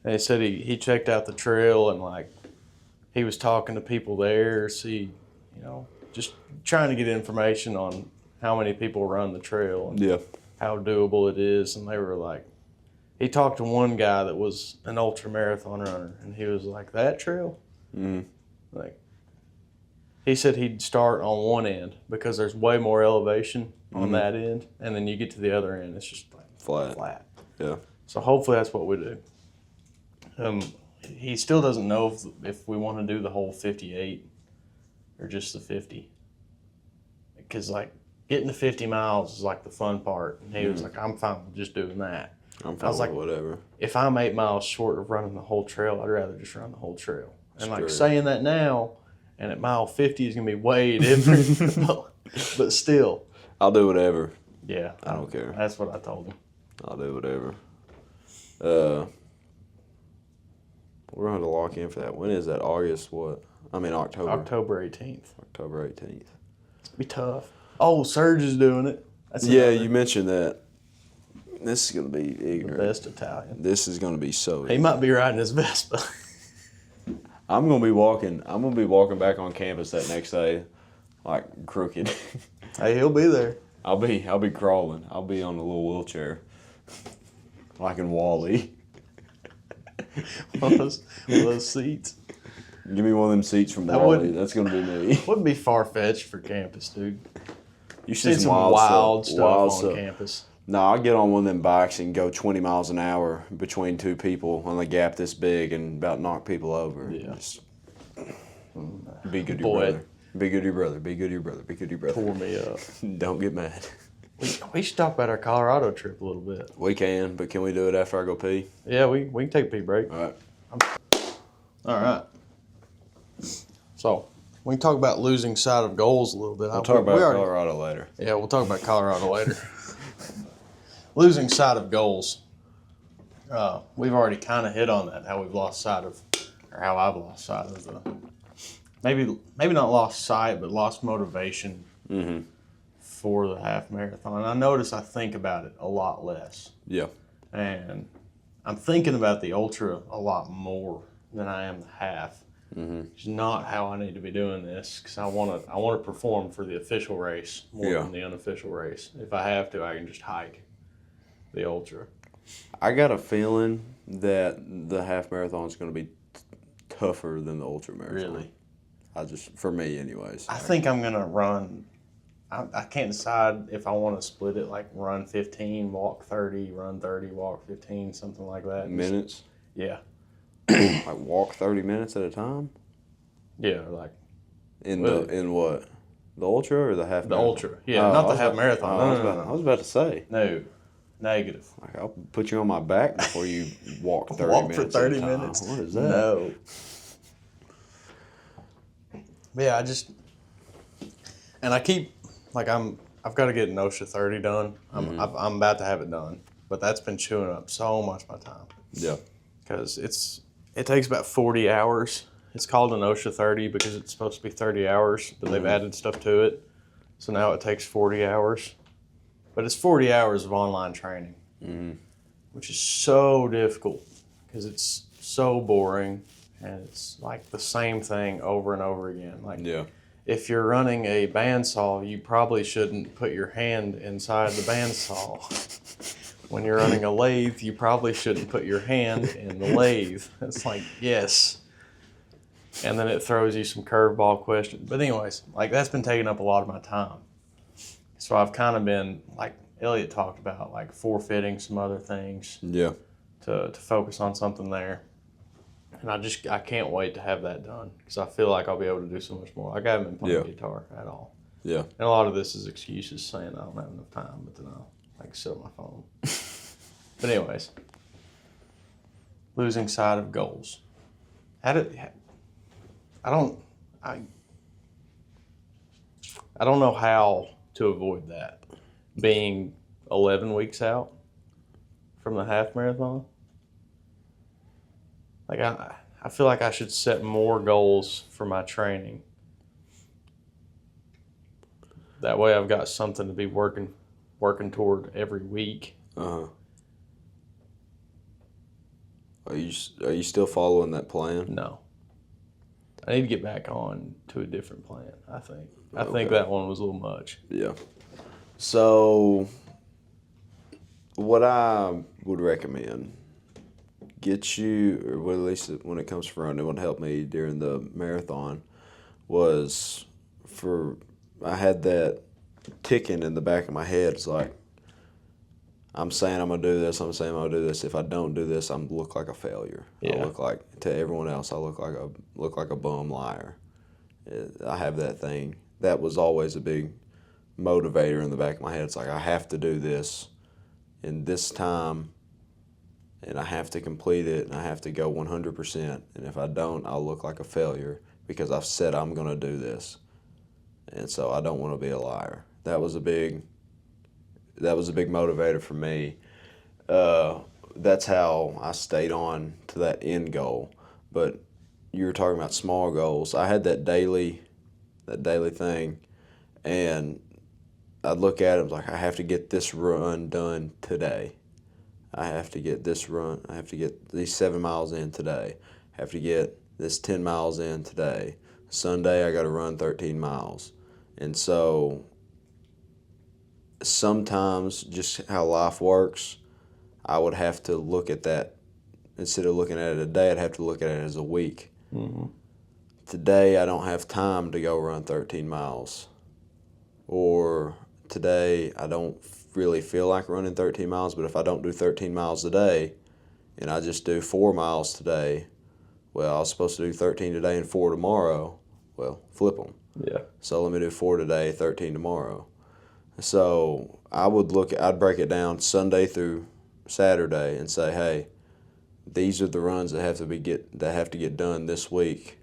[SPEAKER 1] And he said he checked out the trail and like he was talking to people there, just trying to get information on how many people run the trail and how doable it is. And they were like, he talked to one guy that was an ultra marathon runner, and he was like, that trail? Like, he said he'd start on one end because there's way more elevation on that end, and then you get to the other end, it's just like flat.
[SPEAKER 2] Yeah.
[SPEAKER 1] So hopefully that's what we do. He still doesn't know if we want to do the whole 58 or just the 50. Because, like, getting to 50 miles is, like, the fun part. And he was like, I'm fine with just doing that.
[SPEAKER 2] I'm fine with whatever.
[SPEAKER 1] If I'm 8 miles short of running the whole trail, I'd rather just run the whole trail. And, like,
[SPEAKER 2] Straight.
[SPEAKER 1] saying that now, and at mile 50 is going to be way different. But still.
[SPEAKER 2] I'll do whatever.
[SPEAKER 1] Yeah.
[SPEAKER 2] I don't care.
[SPEAKER 1] That's what I told him.
[SPEAKER 2] I'll do whatever. We're going to lock in for that. When is that? August what? I mean October.
[SPEAKER 1] October 18th.
[SPEAKER 2] October 18th.
[SPEAKER 1] It's going to be tough. Oh, Serge is doing it. That's
[SPEAKER 2] you mentioned that. This is going to be ignorant.
[SPEAKER 1] The best Italian.
[SPEAKER 2] This is going to be so ignorant.
[SPEAKER 1] He might be riding his Vespa.
[SPEAKER 2] I'm going to be walking back on campus that next day like crooked.
[SPEAKER 1] Hey, he'll be there.
[SPEAKER 2] I'll be crawling. I'll be on a little wheelchair. Like in Wall-E.
[SPEAKER 1] one of those seats.
[SPEAKER 2] Give me one of them seats from Wall-E. That's going to be me.
[SPEAKER 1] Wouldn't be far-fetched for campus, dude.
[SPEAKER 2] You
[SPEAKER 1] See some wild stuff on campus.
[SPEAKER 2] No, I'll get on one of them bikes and go 20 miles an hour between two people on a gap this big and about knock people over.
[SPEAKER 1] Yeah.
[SPEAKER 2] Just be good to your brother. Be good to your brother. Be good to your brother. Be good to your brother.
[SPEAKER 1] Pour me up.
[SPEAKER 2] Don't get mad.
[SPEAKER 1] We should talk about our Colorado trip a little bit.
[SPEAKER 2] We can, but can we do it after I go pee?
[SPEAKER 1] Yeah, we can take a pee break.
[SPEAKER 2] All right.
[SPEAKER 1] All right. So, we can talk about losing sight of goals a little bit.
[SPEAKER 2] We'll talk about Colorado later.
[SPEAKER 1] Yeah, we'll talk about Colorado later. Losing sight of goals. We've already kind of hit on that, how we've lost sight of, or how I've lost sight of maybe not lost sight, but lost motivation for the half marathon. And I notice I think about it a lot less.
[SPEAKER 2] Yeah.
[SPEAKER 1] And I'm thinking about the ultra a lot more than I am the half. It's not how I need to be doing this because I want to perform for the official race more than the unofficial race. If I have to, I can just hike the ultra.
[SPEAKER 2] I got a feeling that the half marathon is going to be tougher than the ultra marathon.
[SPEAKER 1] Really?
[SPEAKER 2] For me anyways.
[SPEAKER 1] I think I'm going to run. I can't decide if I want to split it, like run 15, walk 30, run 30, walk 15, something like that.
[SPEAKER 2] Minutes?
[SPEAKER 1] Yeah.
[SPEAKER 2] Like walk 30 minutes at a time?
[SPEAKER 1] Yeah, like.
[SPEAKER 2] In what? The ultra or the half marathon?
[SPEAKER 1] The ultra. Yeah, not the half marathon. No.
[SPEAKER 2] I was about to say.
[SPEAKER 1] No. Negative.
[SPEAKER 2] Like, I'll put you on my back before you walk 30
[SPEAKER 1] walk
[SPEAKER 2] minutes.
[SPEAKER 1] For 30
[SPEAKER 2] at a time.
[SPEAKER 1] minutes.
[SPEAKER 2] What is that?
[SPEAKER 1] No. But yeah, I've got to get an OSHA 30 done. I'm about to have it done, but that's been chewing up so much of my time.
[SPEAKER 2] Yeah.
[SPEAKER 1] Because it takes about 40 hours. It's called an OSHA 30 because it's supposed to be 30 hours, but they've added stuff to it. So now it takes 40 hours. But it's 40 hours of online training, which is so difficult because it's so boring and it's like the same thing over and over again. Like, if you're running a bandsaw, you probably shouldn't put your hand inside the bandsaw. When you're running a lathe, you probably shouldn't put your hand in the lathe. It's like, yes. And then it throws you some curveball questions. But anyways, like that's been taking up a lot of my time. So I've kind of been, like Elliot talked about, like forfeiting some other things to focus on something there. And I can't wait to have that done because I feel like I'll be able to do so much more. Like I haven't been playing guitar at all.
[SPEAKER 2] Yeah.
[SPEAKER 1] And a lot of this is excuses saying I don't have enough time, but then I'll sit on my phone. But anyways, losing sight of goals. I don't know how to avoid that. Being 11 weeks out from the half marathon. Like I feel like I should set more goals for my training. That way I've got something to be working toward every week.
[SPEAKER 2] Are you still following that plan?
[SPEAKER 1] No. I need to get back on to a different plan, I think. I think that one was a little much.
[SPEAKER 2] Yeah. So what I would recommend, or at least when it comes to running, what helped me during the marathon was I had that ticking in the back of my head. It's like, I'm saying I'm gonna do this. I'm saying I'm gonna do this. If I don't do this, I'm look like a failure.
[SPEAKER 1] Yeah.
[SPEAKER 2] I look like to everyone else. I look like a bum liar. I have that thing. That was always a big motivator in the back of my head. It's like I have to do this in this time, and I have to complete it, and I have to go 100%. And if I don't, I'll look like a failure because I've said I'm gonna do this, and so I don't want to be a liar. That was a big motivator for me. That's how I stayed on to that end goal. But you were talking about small goals. I had that daily thing, and I'd look at it like I have to get this run done today. I have to get this run. I have to get these 7 miles in today. I have to get this 10 miles in today. Sunday I got to run 13 miles. And so sometimes just how life works, I would have to look at that. Instead of looking at it a day, I'd have to look at it as a week.
[SPEAKER 1] Mm-hmm.
[SPEAKER 2] Today I don't have time to go run 13 miles. Or today I don't really feel like running 13 miles, but if I don't do 13 miles a day and I just do 4 miles today, well, I was supposed to do 13 today and 4 tomorrow. Well, flip them.
[SPEAKER 1] Yeah.
[SPEAKER 2] So let me do 4 today, 13 tomorrow. So I'd break it down Sunday through Saturday and say, hey, these are the runs that have to get done this week.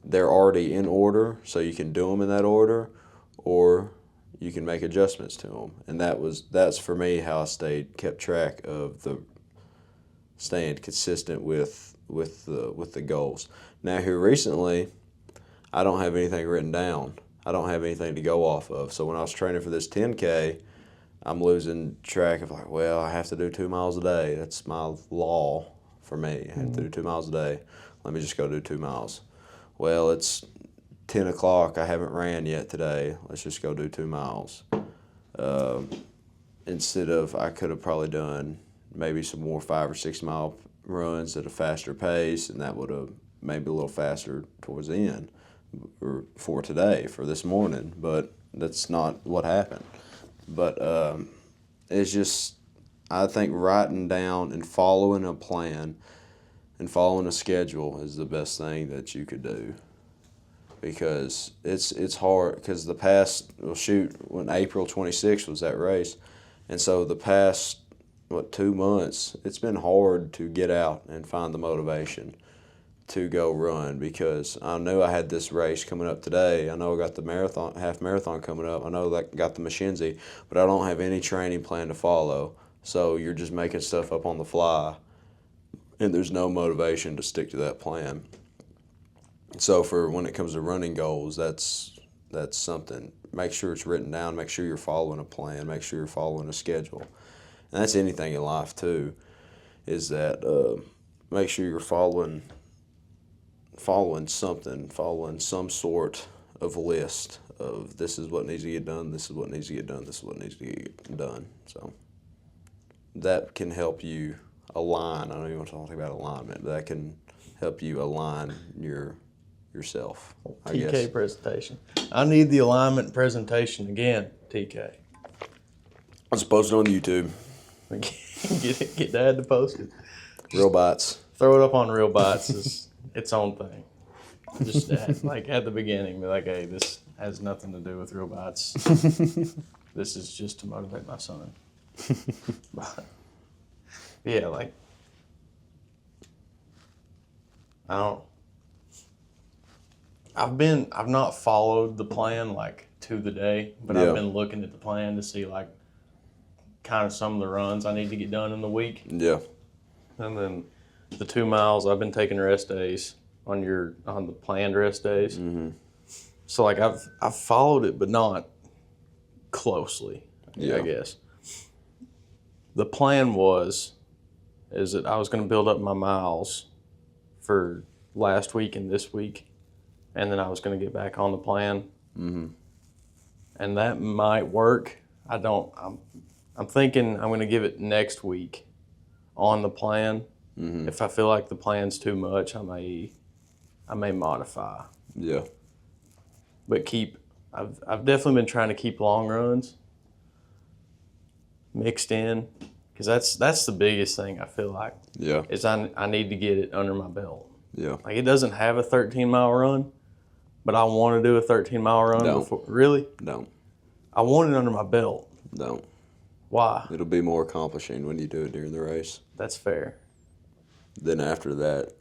[SPEAKER 2] They're already in order, so you can do them in that order, or you can make adjustments to them. And that's for me how I kept track of staying consistent with the goals. Now here recently, I don't have anything written down. I don't have anything to go off of. So when I was training for this 10K, I'm losing track of like, well, I have to do 2 miles a day. That's my law for me. I have to do 2 miles a day. Let me just go do 2 miles. Well, it's 10 o'clock. I haven't ran yet today. Let's just go do 2 miles. Instead of, I could have probably done maybe some more 5 or 6 mile runs at a faster pace, and that would have maybe a little faster towards the end or for today, for this morning, but that's not what happened. But it's just, I think writing down and following a plan and following a schedule is the best thing that you could do, because it's hard, because when April 26th was that race, and so the past 2 months, it's been hard to get out and find the motivation to go run, because I knew I had this race coming up today. I know I got the half marathon coming up. I know I got the Mackenzie, but I don't have any training plan to follow. So you're just making stuff up on the fly, and there's no motivation to stick to that plan. So for when it comes to running goals, that's something. Make sure it's written down. Make sure you're following a plan. Make sure you're following a schedule. And that's anything in life too, is that make sure you're following something, following some sort of list of this is what needs to get done, this is what needs to get done, this is what needs to get done. So that can help you align. I don't even want to talk about alignment, but that can help you align yourself, I
[SPEAKER 1] TK
[SPEAKER 2] guess.
[SPEAKER 1] presentation. I need the alignment presentation again, TK.
[SPEAKER 2] Let's post it on YouTube.
[SPEAKER 1] Get Dad to post it.
[SPEAKER 2] Real Bites.
[SPEAKER 1] Throw it up on Real Bites is its own thing. Just at the beginning, be like, hey, this has nothing to do with Real Bites. This is just to motivate my son. But, yeah, I've not followed the plan to the day, but
[SPEAKER 2] Yeah.
[SPEAKER 1] I've been looking at the plan to see kind of some of the runs I need to get done in the week.
[SPEAKER 2] Yeah.
[SPEAKER 1] And then the 2 miles, I've been taking rest days on the planned rest days.
[SPEAKER 2] Mm-hmm.
[SPEAKER 1] So I've followed it, but not closely.
[SPEAKER 2] Yeah.
[SPEAKER 1] I guess. The plan is that I was going to build up my miles for last week and this week, and then I was going to get back on the plan.
[SPEAKER 2] Mm-hmm.
[SPEAKER 1] And that might work. I'm thinking I'm going to give it next week on the plan.
[SPEAKER 2] Mm-hmm.
[SPEAKER 1] If I feel like the plan's too much, I may modify.
[SPEAKER 2] Yeah.
[SPEAKER 1] But I've definitely been trying to keep long runs mixed in Because that's the biggest thing I feel like
[SPEAKER 2] Yeah.
[SPEAKER 1] is I need to get it under my belt.
[SPEAKER 2] Yeah.
[SPEAKER 1] Like, it doesn't have a 13-mile run, but I want to do a 13-mile run
[SPEAKER 2] Don't.
[SPEAKER 1] before. Really?
[SPEAKER 2] Don't.
[SPEAKER 1] I want it under my belt.
[SPEAKER 2] Don't.
[SPEAKER 1] Why?
[SPEAKER 2] It'll be more accomplishing when you do it during the race.
[SPEAKER 1] That's fair.
[SPEAKER 2] Then after that,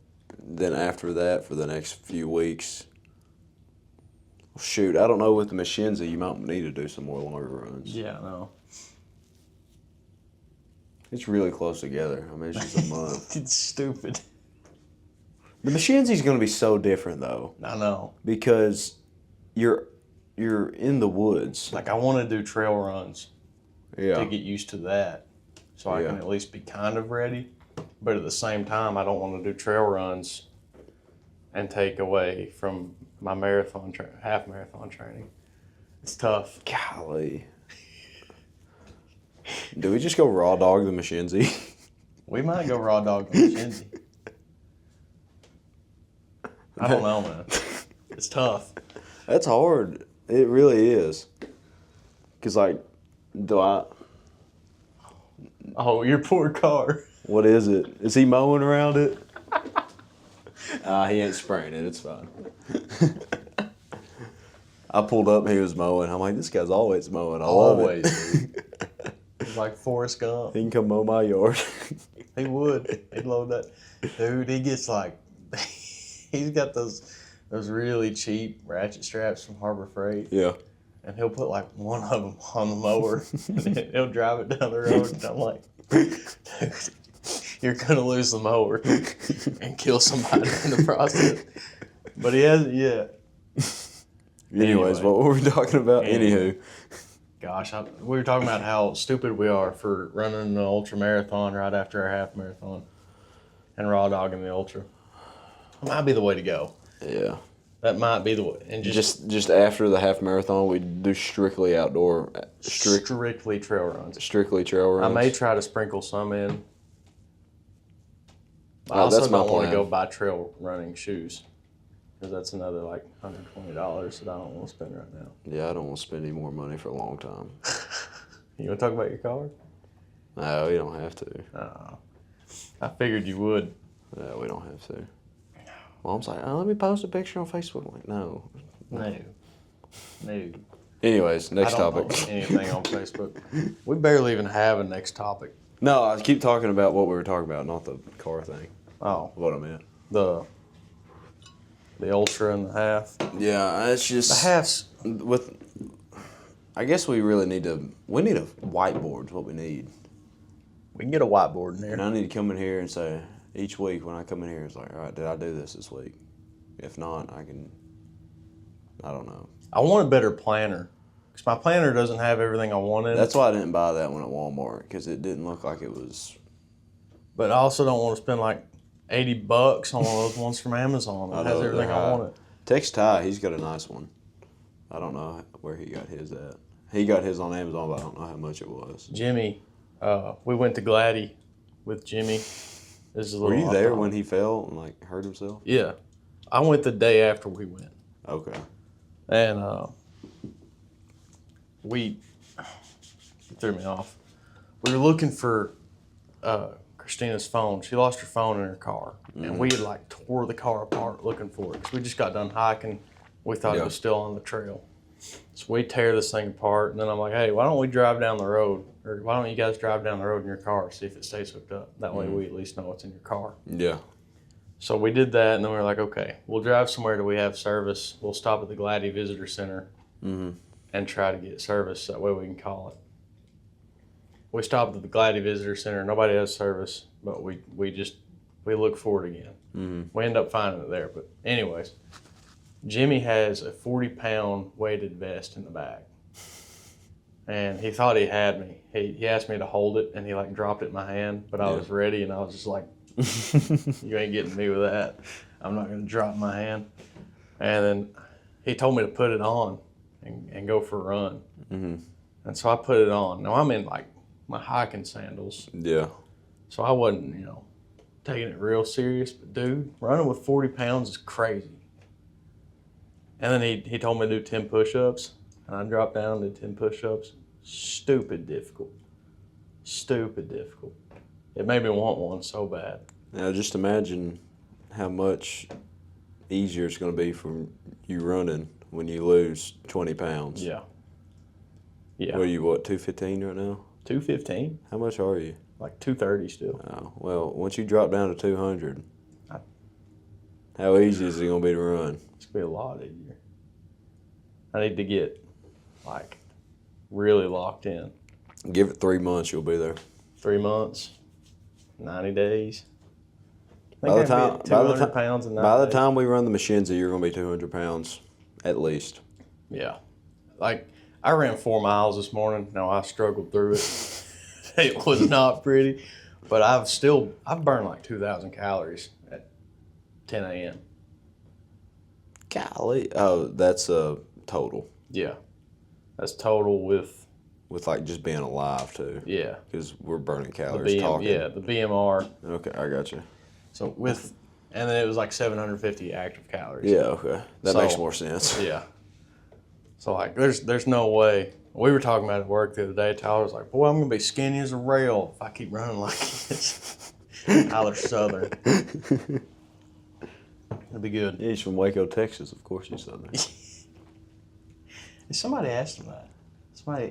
[SPEAKER 2] for the next few weeks, shoot, I don't know, with the Mackenzie, you might need to do some more longer runs.
[SPEAKER 1] Yeah, I know.
[SPEAKER 2] It's really close together. I mean, it's just a month.
[SPEAKER 1] It's stupid.
[SPEAKER 2] The Mackenzie's going to be so different, though,
[SPEAKER 1] I know.
[SPEAKER 2] because you're in the woods.
[SPEAKER 1] Like, I want to do trail runs
[SPEAKER 2] Yeah.
[SPEAKER 1] to get used to that so I can at least be kind of ready. But at the same time, I don't want to do trail runs and take away from my half marathon training. It's tough.
[SPEAKER 2] Golly. Do we just go raw dog the Mackenzie?
[SPEAKER 1] We might go raw dog the Mackenzie. I don't know, man. It's tough.
[SPEAKER 2] That's hard. It really is. Because, like,
[SPEAKER 1] Oh, your poor car.
[SPEAKER 2] what is it? Is he mowing around it? He ain't spraying it. It's fine. I pulled up and he was mowing. I'm like, this guy's always mowing. I love it.
[SPEAKER 1] Always, dude. He's like Forrest Gump.
[SPEAKER 2] He can come mow my yard.
[SPEAKER 1] He would. He'd load that. Dude, he gets like, he's got those really cheap ratchet straps from Harbor Freight.
[SPEAKER 2] Yeah.
[SPEAKER 1] And he'll put like one of them on the mower and he'll drive it down the road. And I'm like, dude, you're going to lose the mower and kill somebody in the process. But he hasn't yet.
[SPEAKER 2] Anyways,
[SPEAKER 1] Anyway.
[SPEAKER 2] what were we talking about?
[SPEAKER 1] Anyway.
[SPEAKER 2] Anywho.
[SPEAKER 1] Gosh, we were talking about how stupid we are for running an ultra marathon right after our half marathon and raw dogging the ultra. It might be the way to go.
[SPEAKER 2] Yeah.
[SPEAKER 1] That might be the way. And
[SPEAKER 2] Just after the half marathon, we do strictly outdoor,
[SPEAKER 1] strictly trail runs.
[SPEAKER 2] strictly trail runs.
[SPEAKER 1] I may try to sprinkle some in. I
[SPEAKER 2] Oh,
[SPEAKER 1] also
[SPEAKER 2] that's my
[SPEAKER 1] don't want to
[SPEAKER 2] plan.
[SPEAKER 1] go buy trail running shoes because that's another like $120 that I don't want to spend right now.
[SPEAKER 2] Yeah, I don't want to spend any more money for a long time.
[SPEAKER 1] You want to talk about your car?
[SPEAKER 2] No, we don't have to.
[SPEAKER 1] I figured you would.
[SPEAKER 2] No, we don't have to. Mom's like, let me post a picture on Facebook. I'm like, no.
[SPEAKER 1] No.
[SPEAKER 2] Anyways, next
[SPEAKER 1] I don't
[SPEAKER 2] topic.
[SPEAKER 1] post anything on Facebook. We barely even have a next topic.
[SPEAKER 2] No, I keep talking about what we were talking about, not the car thing.
[SPEAKER 1] Oh,
[SPEAKER 2] What I meant.
[SPEAKER 1] the ultra and the half.
[SPEAKER 2] Yeah, it's just
[SPEAKER 1] The halves.
[SPEAKER 2] with. I guess we really need a whiteboard. Is what we need.
[SPEAKER 1] We can get a whiteboard in
[SPEAKER 2] And
[SPEAKER 1] there.
[SPEAKER 2] I need to come in here and say each week when I come in here, it's like, all right, did I do this week? If not, I don't know.
[SPEAKER 1] I want a better planner because my planner doesn't have everything I wanted.
[SPEAKER 2] That's why I didn't buy that one at Walmart, because it didn't look like it was.
[SPEAKER 1] But I also don't want to spend like $80 on one of those ones from Amazon that has everything I wanted.
[SPEAKER 2] Text Ty, he's got a nice one. I don't know where he got his at. He got his on Amazon, but I don't know how much it was.
[SPEAKER 1] Jimmy, we went to Gladdy with Jimmy. This is a
[SPEAKER 2] Were
[SPEAKER 1] little
[SPEAKER 2] you
[SPEAKER 1] off
[SPEAKER 2] there
[SPEAKER 1] topic.
[SPEAKER 2] when he fell and like hurt himself?
[SPEAKER 1] Yeah, I went the day after we went,
[SPEAKER 2] Okay.
[SPEAKER 1] and it threw me off. We were looking for Christina's phone. She lost her phone in her car, and we had like tore the car apart looking for it because we just got done hiking. We thought it was still on the trail. So we tear this thing apart, and then I'm like, hey, why don't we drive down the road? Or why don't you guys drive down the road in your car, see if it stays hooked up? That way we at least know what's in your car.
[SPEAKER 2] Yeah.
[SPEAKER 1] So we did that, and then we were like, okay, we'll drive somewhere till we have service. We'll stop at the Gladdy Visitor Center and try to get service. That way we can call it. We stopped at the Gladdy Visitor Center. Nobody has service, but we look for it again. We end up finding it there. But anyways, Jimmy has a 40-pound weighted vest in the back. And he thought he had me. He asked me to hold it, and he like dropped it in my hand. But I was ready, and I was just like, you ain't getting me with that. I'm not going to drop my hand. And then he told me to put it on and go for a run. And so I put it on. Now I'm in like my hiking sandals.
[SPEAKER 2] Yeah.
[SPEAKER 1] So I wasn't, taking it real serious. But dude, running with 40 pounds is crazy. And then he told me to do 10 push-ups. And I dropped down and did 10 push-ups. Stupid difficult. Stupid difficult. It made me want one so bad.
[SPEAKER 2] Now, just imagine how much easier it's going to be from you running when you lose 20 pounds.
[SPEAKER 1] Yeah. Yeah.
[SPEAKER 2] What are you, 215 right now?
[SPEAKER 1] 215?
[SPEAKER 2] How much are you?
[SPEAKER 1] Like 230 still.
[SPEAKER 2] Oh, well, once you drop down to 200, how easy is it going to be to run?
[SPEAKER 1] It's going to be a lot easier. I need to get, like, really locked in.
[SPEAKER 2] Give it 3 months, you'll be there.
[SPEAKER 1] 3 months, 90 days.
[SPEAKER 2] By the time,
[SPEAKER 1] 200 pounds in 90
[SPEAKER 2] by the
[SPEAKER 1] days.
[SPEAKER 2] time we run the Machinza, you're going to be 200 pounds at least.
[SPEAKER 1] Yeah. Like, I ran 4 miles this morning. Now, I struggled through it. It was not pretty. But I've burned like 2,000 calories at 10 a.m.
[SPEAKER 2] Golly. Oh, that's a total.
[SPEAKER 1] Yeah. That's total with
[SPEAKER 2] like just being alive too.
[SPEAKER 1] Yeah.
[SPEAKER 2] Because we're burning calories talking.
[SPEAKER 1] Yeah, the BMR.
[SPEAKER 2] Okay, I got you.
[SPEAKER 1] So and then it was like 750 active calories.
[SPEAKER 2] Yeah, okay. That makes more sense.
[SPEAKER 1] Yeah. So like there's no way. We were talking about it at work the other day. Tyler was like, boy, I'm gonna be skinny as a rail if I keep running like this. Tyler Southern. It'll be good.
[SPEAKER 2] Yeah, he's from Waco, Texas. Of course he's Southern.
[SPEAKER 1] Somebody asked him that.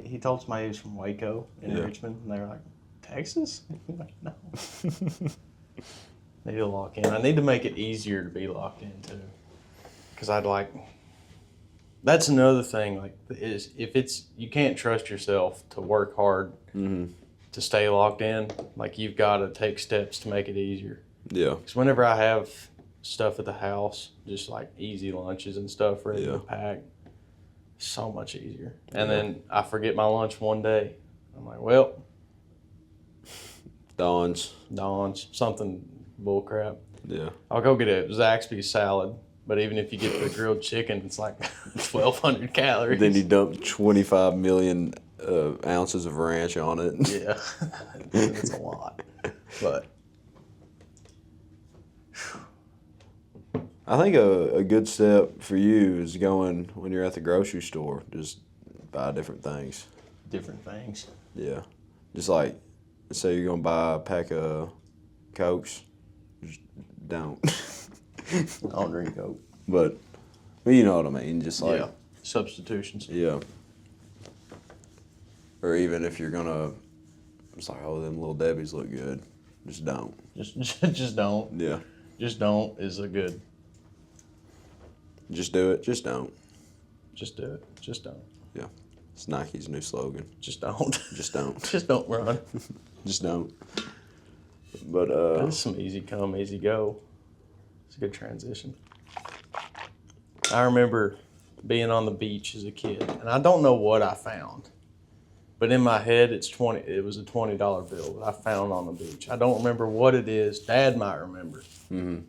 [SPEAKER 1] He told somebody he was from Waco in Richmond, and they were like, Texas? I'm like, no. Need to lock in. I need to make it easier to be locked in too, because that's another thing. Like, is if you can't trust yourself to work hard to stay locked in. Like, you've got to take steps to make it easier.
[SPEAKER 2] Yeah.
[SPEAKER 1] Because whenever I have stuff at the house, just like easy lunches and stuff ready to pack, so much easier. And then I forget my lunch one day. I'm like, well,
[SPEAKER 2] Don's,
[SPEAKER 1] something bullcrap.
[SPEAKER 2] Yeah.
[SPEAKER 1] I'll go get a Zaxby's salad. But even if you get the grilled chicken, it's like 1,200 calories.
[SPEAKER 2] Then you dump 25 million ounces of ranch on it.
[SPEAKER 1] Yeah, it's a lot. But
[SPEAKER 2] I think a good step for you is going when you're at the grocery store, just buy different things.
[SPEAKER 1] Different things.
[SPEAKER 2] Yeah. Just like, say you're going to buy a pack of Cokes, just don't.
[SPEAKER 1] I don't drink Coke.
[SPEAKER 2] But you know what I mean, just like...
[SPEAKER 1] Yeah, substitutions.
[SPEAKER 2] Yeah. Or even if you're going to, it's like, oh, them Little Debbies look good, just don't.
[SPEAKER 1] Just don't.
[SPEAKER 2] Yeah.
[SPEAKER 1] Just don't is a good...
[SPEAKER 2] Just do it, just don't.
[SPEAKER 1] Just do it, just don't.
[SPEAKER 2] Yeah. It's Nike's new slogan.
[SPEAKER 1] Just don't.
[SPEAKER 2] Just don't.
[SPEAKER 1] Just don't run.
[SPEAKER 2] Just don't. But,
[SPEAKER 1] That's some easy come, easy go. It's a good transition. I remember being on the beach as a kid, and I don't know what I found, but in my head it was a $20 bill that I found on the beach. I don't remember what it is. Dad might remember.
[SPEAKER 2] Mm-hmm.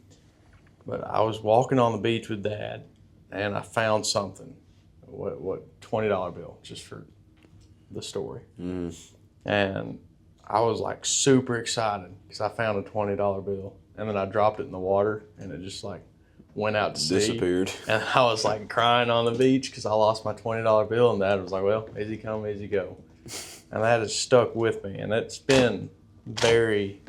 [SPEAKER 1] But I was walking on the beach with Dad, and I found something. What $20 bill, just for the story.
[SPEAKER 2] Mm-hmm.
[SPEAKER 1] And I was like super excited because I found a $20 bill. And then I dropped it in the water, and it just like went out to sea.
[SPEAKER 2] Disappeared.
[SPEAKER 1] And I was like crying on the beach because I lost my $20 bill. And Dad was like, well, easy come, easy go. And that has stuck with me. And it's been very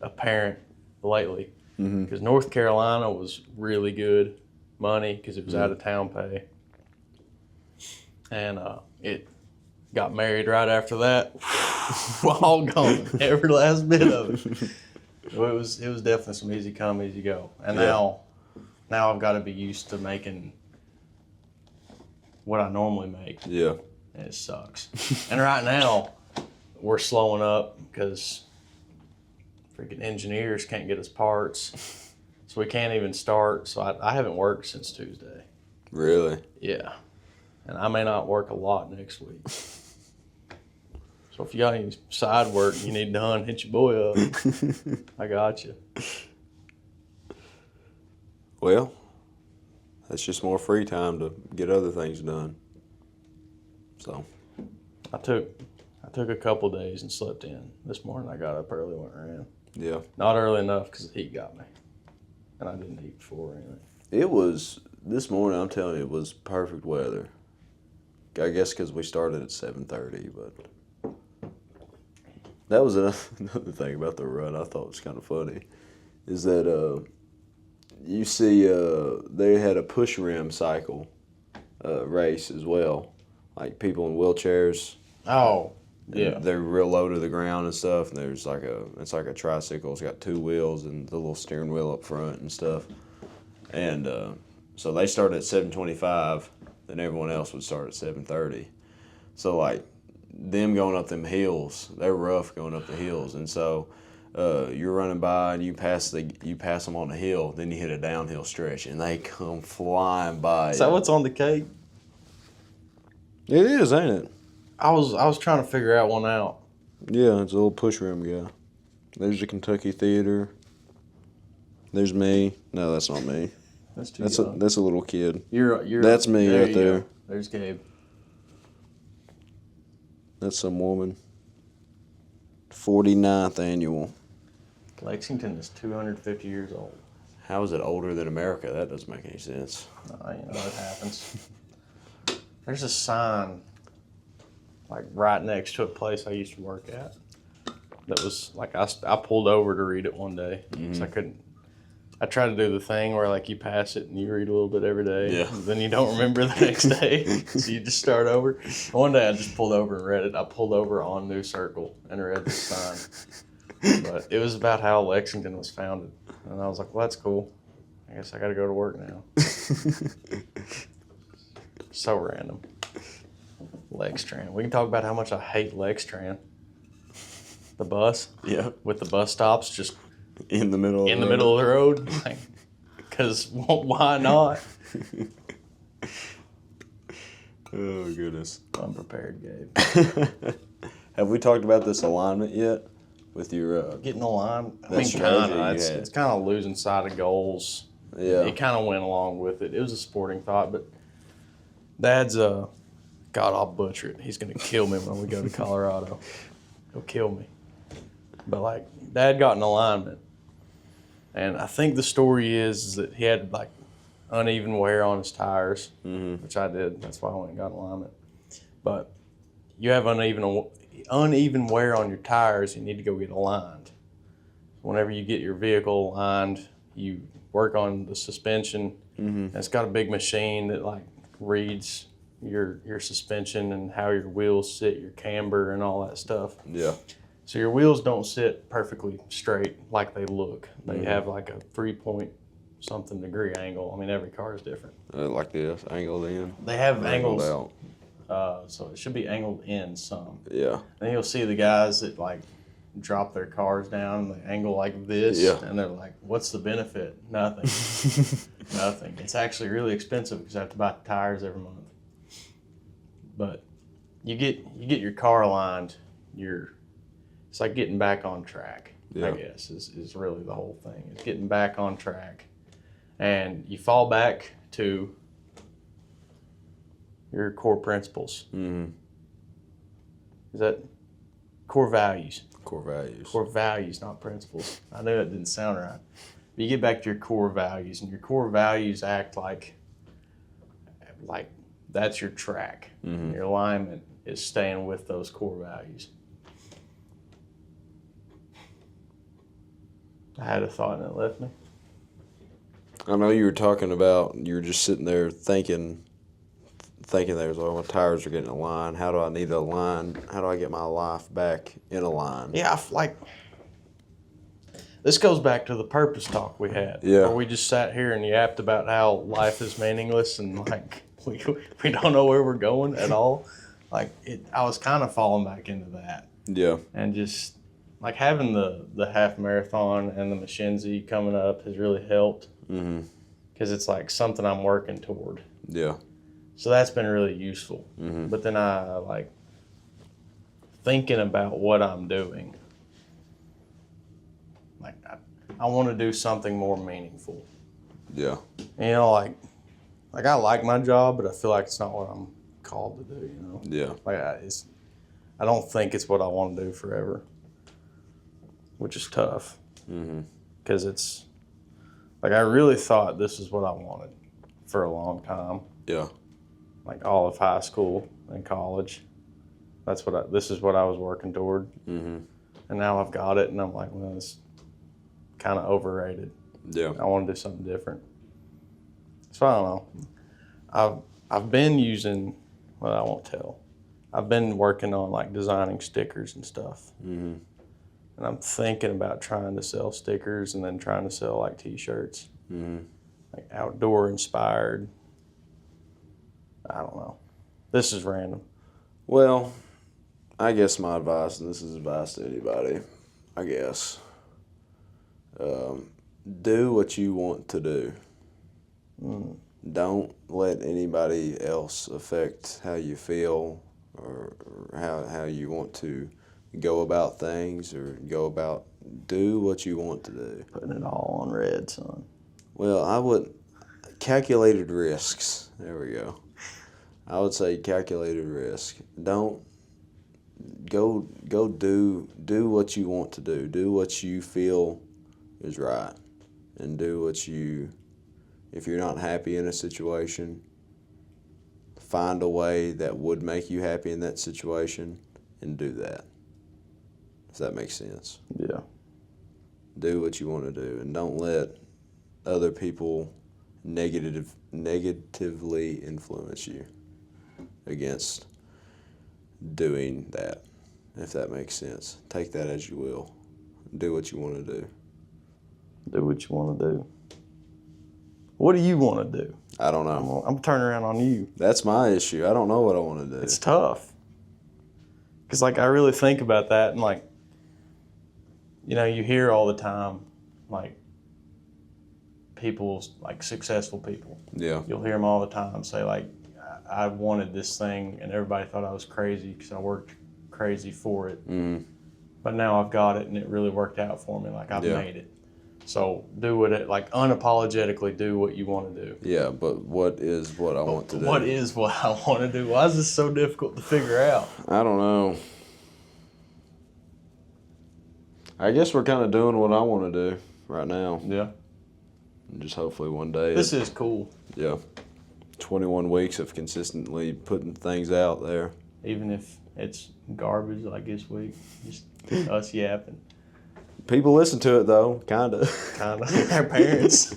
[SPEAKER 1] apparent lately because North Carolina was really good money because it was out of town pay. And it got married right after that. All gone, every last bit of it. Well, it was definitely some easy come, easy go. And now I've got to be used to making what I normally make.
[SPEAKER 2] Yeah.
[SPEAKER 1] And it sucks. And right now, we're slowing up because freaking engineers can't get us parts. So we can't even start. So I haven't worked since Tuesday.
[SPEAKER 2] Really?
[SPEAKER 1] Yeah. And I may not work a lot next week. So if you got any side work you need done, hit your boy up. I got you.
[SPEAKER 2] Well, that's just more free time to get other things done. So
[SPEAKER 1] I took a couple days and slept in. This morning I got up early, went and ran.
[SPEAKER 2] Yeah.
[SPEAKER 1] Not early enough because the heat got me. And I didn't eat before or anything.
[SPEAKER 2] It was, this morning, I'm telling you, it was perfect weather. I guess because we started at 7:30, but That was another thing about the run I thought was kind of funny, is that you see they had a push rim cycle race as well, like people in wheelchairs.
[SPEAKER 1] Oh, yeah.
[SPEAKER 2] They're real low to the ground and stuff. And there's it's like a tricycle. It's got 2 wheels and the little steering wheel up front and stuff. And so they started at 7:25, then everyone else would start at 7:30. So like them going up them hills, they're rough going up the hills, and so you're running by and you pass them on the hill, then you hit a downhill stretch and they come flying by.
[SPEAKER 1] Is that what's on the cake?
[SPEAKER 2] It is, ain't it?
[SPEAKER 1] I was trying to figure that one out.
[SPEAKER 2] Yeah, it's a little push rim guy. There's the Kentucky Theater. There's me. No, that's not me.
[SPEAKER 1] That's
[SPEAKER 2] that's a little kid.
[SPEAKER 1] You're.
[SPEAKER 2] That's me
[SPEAKER 1] there
[SPEAKER 2] right there.
[SPEAKER 1] Go. There's Gabe.
[SPEAKER 2] That's some woman. 49th annual.
[SPEAKER 1] Lexington is 250 years old.
[SPEAKER 2] How is it older than America? That doesn't make any sense.
[SPEAKER 1] It happens. There's a sign, like right next to a place I used to work at, that was like I pulled over to read it one day, because I couldn't. I tried to do the thing where like you pass it and you read a little bit every day,
[SPEAKER 2] yeah.
[SPEAKER 1] Then you don't remember the next day, so you just start over. One day I just pulled over and read it. I pulled over on New Circle and read the sign, but it was about how Lexington was founded, and I was like, well, that's cool. I guess I got to go to work now. So random. Lextran. We can talk about how much I hate Lextran. The bus.
[SPEAKER 2] Yeah.
[SPEAKER 1] With the bus stops just
[SPEAKER 2] in the middle
[SPEAKER 1] of the road. Because why not?
[SPEAKER 2] Oh, goodness.
[SPEAKER 1] Unprepared, Gabe.
[SPEAKER 2] Have we talked about this alignment yet? With your
[SPEAKER 1] getting aligned? I
[SPEAKER 2] mean,
[SPEAKER 1] kind of. It's kind of losing sight of goals.
[SPEAKER 2] Yeah.
[SPEAKER 1] It kind of went along with it. It was a sporting thought, but Dad's God, I'll butcher it. He's gonna kill me when we go to Colorado. He'll kill me. But like, Dad got in alignment, and I think the story is that he had like uneven wear on his tires, which I did. That's why I went and got alignment. But you have uneven wear on your tires, you need to go get aligned. Whenever you get your vehicle aligned, you work on the suspension. And it's got a big machine that like reads your suspension and how your wheels sit, your camber, and all that stuff.
[SPEAKER 2] Yeah.
[SPEAKER 1] So your wheels don't sit perfectly straight like they look. They have like a 3-point-something degree angle. I mean, every car is different.
[SPEAKER 2] Like this, angled in.
[SPEAKER 1] They have angles.
[SPEAKER 2] Out.
[SPEAKER 1] So it should be angled in some.
[SPEAKER 2] Yeah.
[SPEAKER 1] And you'll see the guys that like drop their cars down, they angle like this, and they're like, what's the benefit? Nothing. Nothing. It's actually really expensive because I have to buy tires every month. But you get your car aligned, it's like getting back on track, I guess, is really the whole thing. It's getting back on track. And you fall back to your core principles. Is that core values?
[SPEAKER 2] Core values.
[SPEAKER 1] Core values, not principles. I knew it didn't sound right. But you get back to your core values, and your core values act like that's your track. Your alignment is staying with those core values. I had a thought and it left me.
[SPEAKER 2] I know you were talking about, you were just sitting there thinking there's, my tires are getting aligned. How do I need to align? How do I get my life back in a line?
[SPEAKER 1] Yeah, this goes back to the purpose talk we had.
[SPEAKER 2] Yeah.
[SPEAKER 1] Where we just sat here and yapped about how life is meaningless and like we don't know where we're going at all. I was kind of falling back into that.
[SPEAKER 2] Yeah.
[SPEAKER 1] And just like having the half marathon and the Mackenzie coming up has really helped. Because it's like something I'm working toward.
[SPEAKER 2] Yeah.
[SPEAKER 1] So that's been really useful. But then I like thinking about what I'm doing. Like I want to do something more meaningful.
[SPEAKER 2] Yeah.
[SPEAKER 1] You know, like I like my job, but I feel like it's not what I'm called to do. You know.
[SPEAKER 2] Yeah.
[SPEAKER 1] Like I don't think it's what I want to do forever, which is tough. Because it's like I really thought this is what I wanted for a long time.
[SPEAKER 2] Yeah.
[SPEAKER 1] Like all of high school and college. This is what I was working toward. And now I've got it, and I'm like, well, it's kind of overrated.
[SPEAKER 2] Yeah.
[SPEAKER 1] I want to do something different. So I don't know. I've been using, well, I won't tell. I've been working on like designing stickers and stuff.
[SPEAKER 2] Mm-hmm.
[SPEAKER 1] And I'm thinking about trying to sell stickers and then trying to sell like T-shirts.
[SPEAKER 2] Mm-hmm.
[SPEAKER 1] Like outdoor inspired. I don't know. This is random.
[SPEAKER 2] Well, I guess my advice, and this is advice to anybody, I guess, do what you want to do.
[SPEAKER 1] Mm.
[SPEAKER 2] Don't let anybody else affect how you feel or how you want to go about things or do what you want to do.
[SPEAKER 1] Putting it all on red, son.
[SPEAKER 2] Well, I would, calculated risks. There we go. I would say calculated risk. Don't go do what you want to do. Do what you feel is right. And do what you, if you're not happy in a situation, find a way that would make you happy in that situation and do that. If that makes sense.
[SPEAKER 1] Yeah.
[SPEAKER 2] Do what you want to do and don't let other people negatively influence you against doing that, if that makes sense. Take that as you will. Do what you want to do.
[SPEAKER 1] Do what you want to do. What do you want to do?
[SPEAKER 2] I don't know.
[SPEAKER 1] I'm turning around on you.
[SPEAKER 2] That's my issue. I don't know what I want to do.
[SPEAKER 1] It's tough. Because, like, I really think about that and, like, you know, you hear all the time, like, people, like, successful people.
[SPEAKER 2] Yeah.
[SPEAKER 1] You'll hear them all the time say, like, I wanted this thing and everybody thought I was crazy because I worked crazy for it.
[SPEAKER 2] Mm-hmm.
[SPEAKER 1] But now I've got it and it really worked out for me. Like, I've
[SPEAKER 2] Yeah.
[SPEAKER 1] made it. So do it, like, unapologetically do what you want to do.
[SPEAKER 2] Yeah, but what is what I want to do?
[SPEAKER 1] What is what I want to do? Why is this so difficult to figure out?
[SPEAKER 2] I don't know. I guess we're kind of doing what I want to do right now.
[SPEAKER 1] Yeah.
[SPEAKER 2] And just hopefully one day.
[SPEAKER 1] This is cool.
[SPEAKER 2] Yeah. 21 weeks of consistently putting things out there.
[SPEAKER 1] Even if it's garbage like this week, just us yapping.
[SPEAKER 2] People listen to it though, kind of.
[SPEAKER 1] Kind of. Our parents.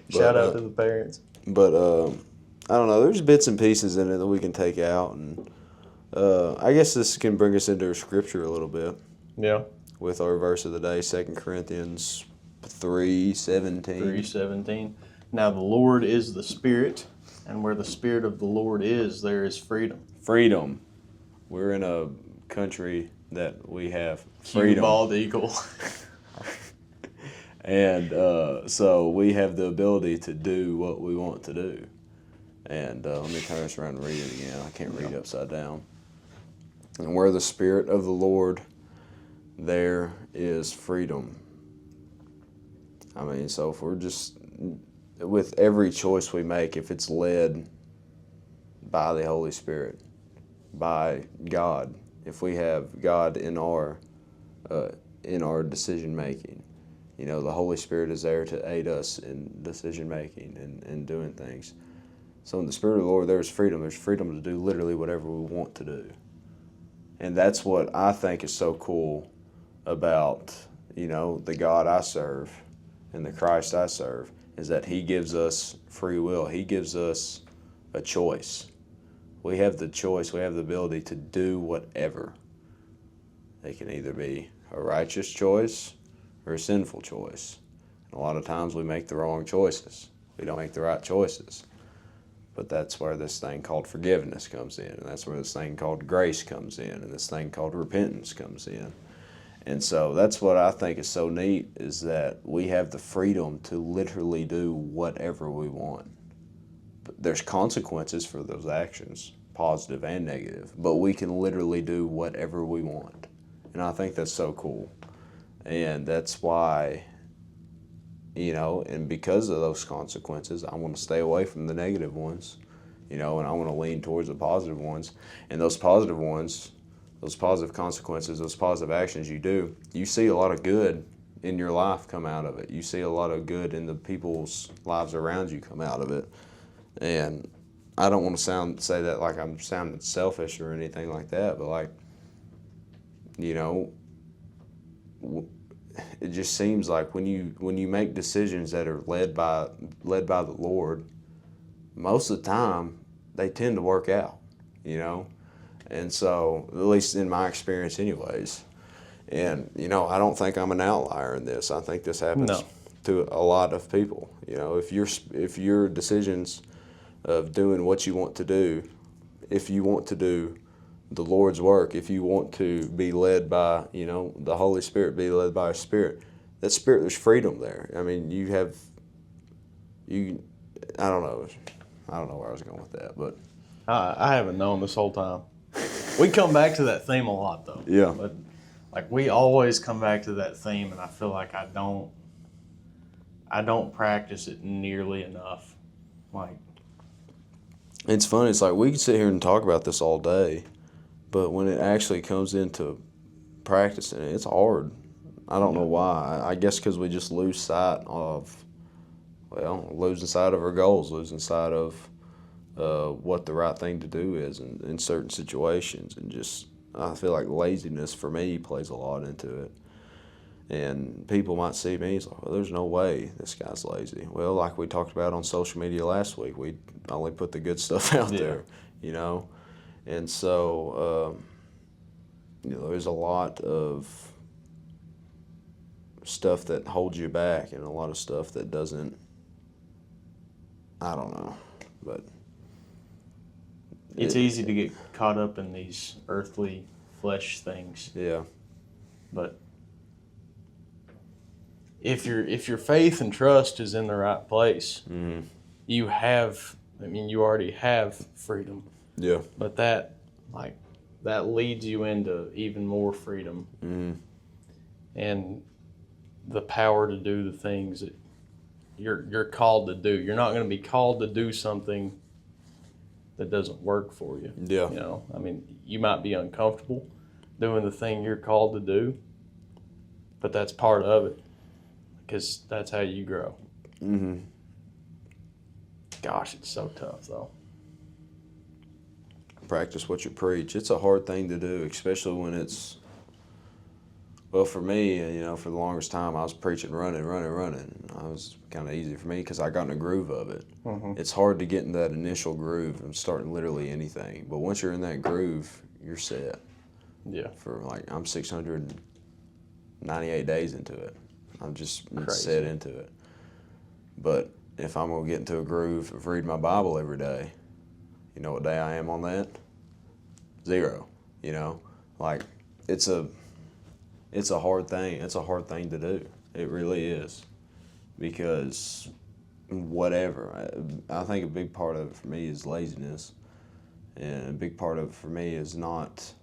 [SPEAKER 1] Shout out to the parents.
[SPEAKER 2] But I don't know. There's bits and pieces in it that we can take out, and I guess this can bring us into scripture a little bit.
[SPEAKER 1] Yeah.
[SPEAKER 2] With our verse of the day, 2 Corinthians 3:17.
[SPEAKER 1] 3:17. Now the Lord is the Spirit, and where the Spirit of the Lord is, there is freedom.
[SPEAKER 2] Freedom. We're in a country that we have freedom.
[SPEAKER 1] Bald eagle.
[SPEAKER 2] And so we have the ability to do what we want to do. And let me turn this around and read it again. I can't read upside down. And where the Spirit of the Lord, there is freedom. I mean, so if we're just, with every choice we make, if it's led by the Holy Spirit, by God, if we have God in our decision making, you know, the Holy Spirit is there to aid us in decision making and doing things. So in the Spirit of the Lord, there's freedom. There's freedom to do literally whatever we want to do. And that's what I think is so cool about, you know, the God I serve and the Christ I serve, is that He gives us free will. He gives us a choice. We have the choice, we have the ability to do whatever. It can either be a righteous choice or a sinful choice. And a lot of times we make the wrong choices. We don't make the right choices. But that's where this thing called forgiveness comes in, and that's where this thing called grace comes in, and this thing called repentance comes in. And so that's what I think is so neat, is that we have the freedom to literally do whatever we want. But there's consequences for those actions, positive and negative, but we can literally do whatever we want. And I think that's so cool. And that's why, you know, and because of those consequences, I want to stay away from the negative ones, you know, and I want to lean towards the positive ones. And those positive ones, those positive consequences, those positive actions you do, you see a lot of good in your life come out of it. You see a lot of good in the people's lives around you come out of it. And I don't want to say that like I'm sounding selfish or anything like that, but like, you know, it just seems like when you make decisions that are led by the Lord, most of the time they tend to work out, you know. And so, at least in my experience anyways. And, you know, I don't think I'm an outlier in this. I think this happens to a lot of people. You know, if your decisions of doing what you want to do, if you want to do the Lord's work, if you want to be led by, you know, the Holy Spirit, be led by a Spirit, that Spirit, there's freedom there. I mean, I don't know where I was going with that, but.
[SPEAKER 1] I haven't known this whole time. We come back to that theme a lot, though.
[SPEAKER 2] Yeah.
[SPEAKER 1] But, like, we always come back to that theme, and I feel like I don't practice it nearly enough. Like,
[SPEAKER 2] it's funny. It's like we can sit here and talk about this all day, but when it actually comes into practicing it, it's hard. I don't know why. I guess because we just lose sight of, losing sight of our goals, losing sight of what the right thing to do is in certain situations, and just I feel like laziness for me plays a lot into it. And people might see me as like, well, there's no way this guy's lazy. Well, like we talked about on social media last week, we only put the good stuff out there, you know. And so, you know, there's a lot of stuff that holds you back and a lot of stuff that doesn't, I don't know, but.
[SPEAKER 1] It's easy to get caught up in these earthly flesh things.
[SPEAKER 2] Yeah.
[SPEAKER 1] But if your faith and trust is in the right place,
[SPEAKER 2] Mm-hmm.
[SPEAKER 1] you already have freedom.
[SPEAKER 2] Yeah.
[SPEAKER 1] But that leads you into even more freedom.
[SPEAKER 2] Mm-hmm.
[SPEAKER 1] And the power to do the things that you're called to do. You're not going to be called to do something that doesn't work for you.
[SPEAKER 2] Yeah.
[SPEAKER 1] You know, I mean, you might be uncomfortable doing the thing you're called to do, but that's part of it, because that's how you grow.
[SPEAKER 2] Mm-hmm.
[SPEAKER 1] Gosh, it's so tough, though.
[SPEAKER 2] Practice what you preach. It's a hard thing to do, especially when it's, well, for me, you know, for the longest time, I was preaching running. It was kind of easy for me because I got in a groove of it.
[SPEAKER 1] Mm-hmm.
[SPEAKER 2] It's hard to get in that initial groove and starting literally anything. But once you're in that groove, you're set.
[SPEAKER 1] Yeah.
[SPEAKER 2] For like, I'm 698 days into it. I'm just
[SPEAKER 1] Crazy.
[SPEAKER 2] set into it. But if I'm going to get into a groove of reading my Bible every day, you know what day I am on that? 0. You know, like it's a hard thing. It's a hard thing to do. It really is. Because whatever, I think a big part of it for me is laziness. And a big part of it for me is not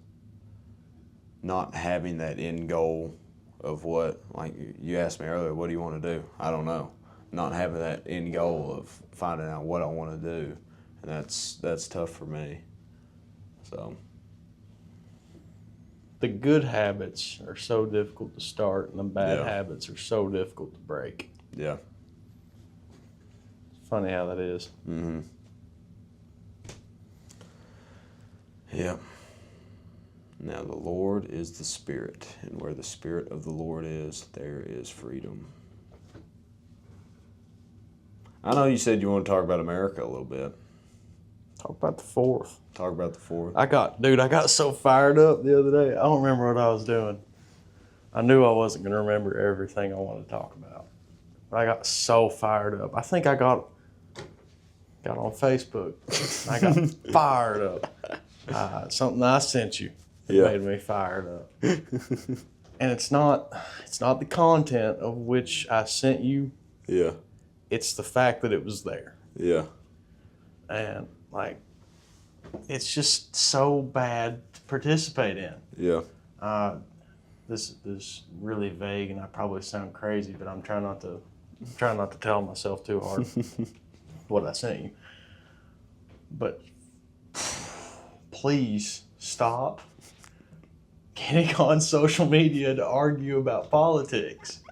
[SPEAKER 2] having that end goal of what, like you asked me earlier, what do you want to do? I don't know. Not having that end goal of finding out what I want to do. And that's tough for me. So.
[SPEAKER 1] The good habits are so difficult to start, and the bad habits are so difficult to break.
[SPEAKER 2] Yeah.
[SPEAKER 1] It's funny how that is.
[SPEAKER 2] Mm-hmm. Yeah. Now the Lord is the Spirit, and where the Spirit of the Lord is, there is freedom. I know you said you want to talk about America a little bit.
[SPEAKER 1] Talk about the 4th.
[SPEAKER 2] Talk about the 4th.
[SPEAKER 1] I got so fired up the other day. I don't remember what I was doing. I knew I wasn't going to remember everything I wanted to talk about. But I got so fired up. I think I got on Facebook. I got fired up. Something I sent you made me fired up. And it's not the content of which I sent you.
[SPEAKER 2] Yeah.
[SPEAKER 1] It's the fact that it was there.
[SPEAKER 2] Yeah.
[SPEAKER 1] And like, it's just so bad to participate in.
[SPEAKER 2] Yeah.
[SPEAKER 1] This is really vague, and I probably sound crazy, but I'm trying not to tell myself too hard what I sent you. But please stop getting on social media to argue about politics.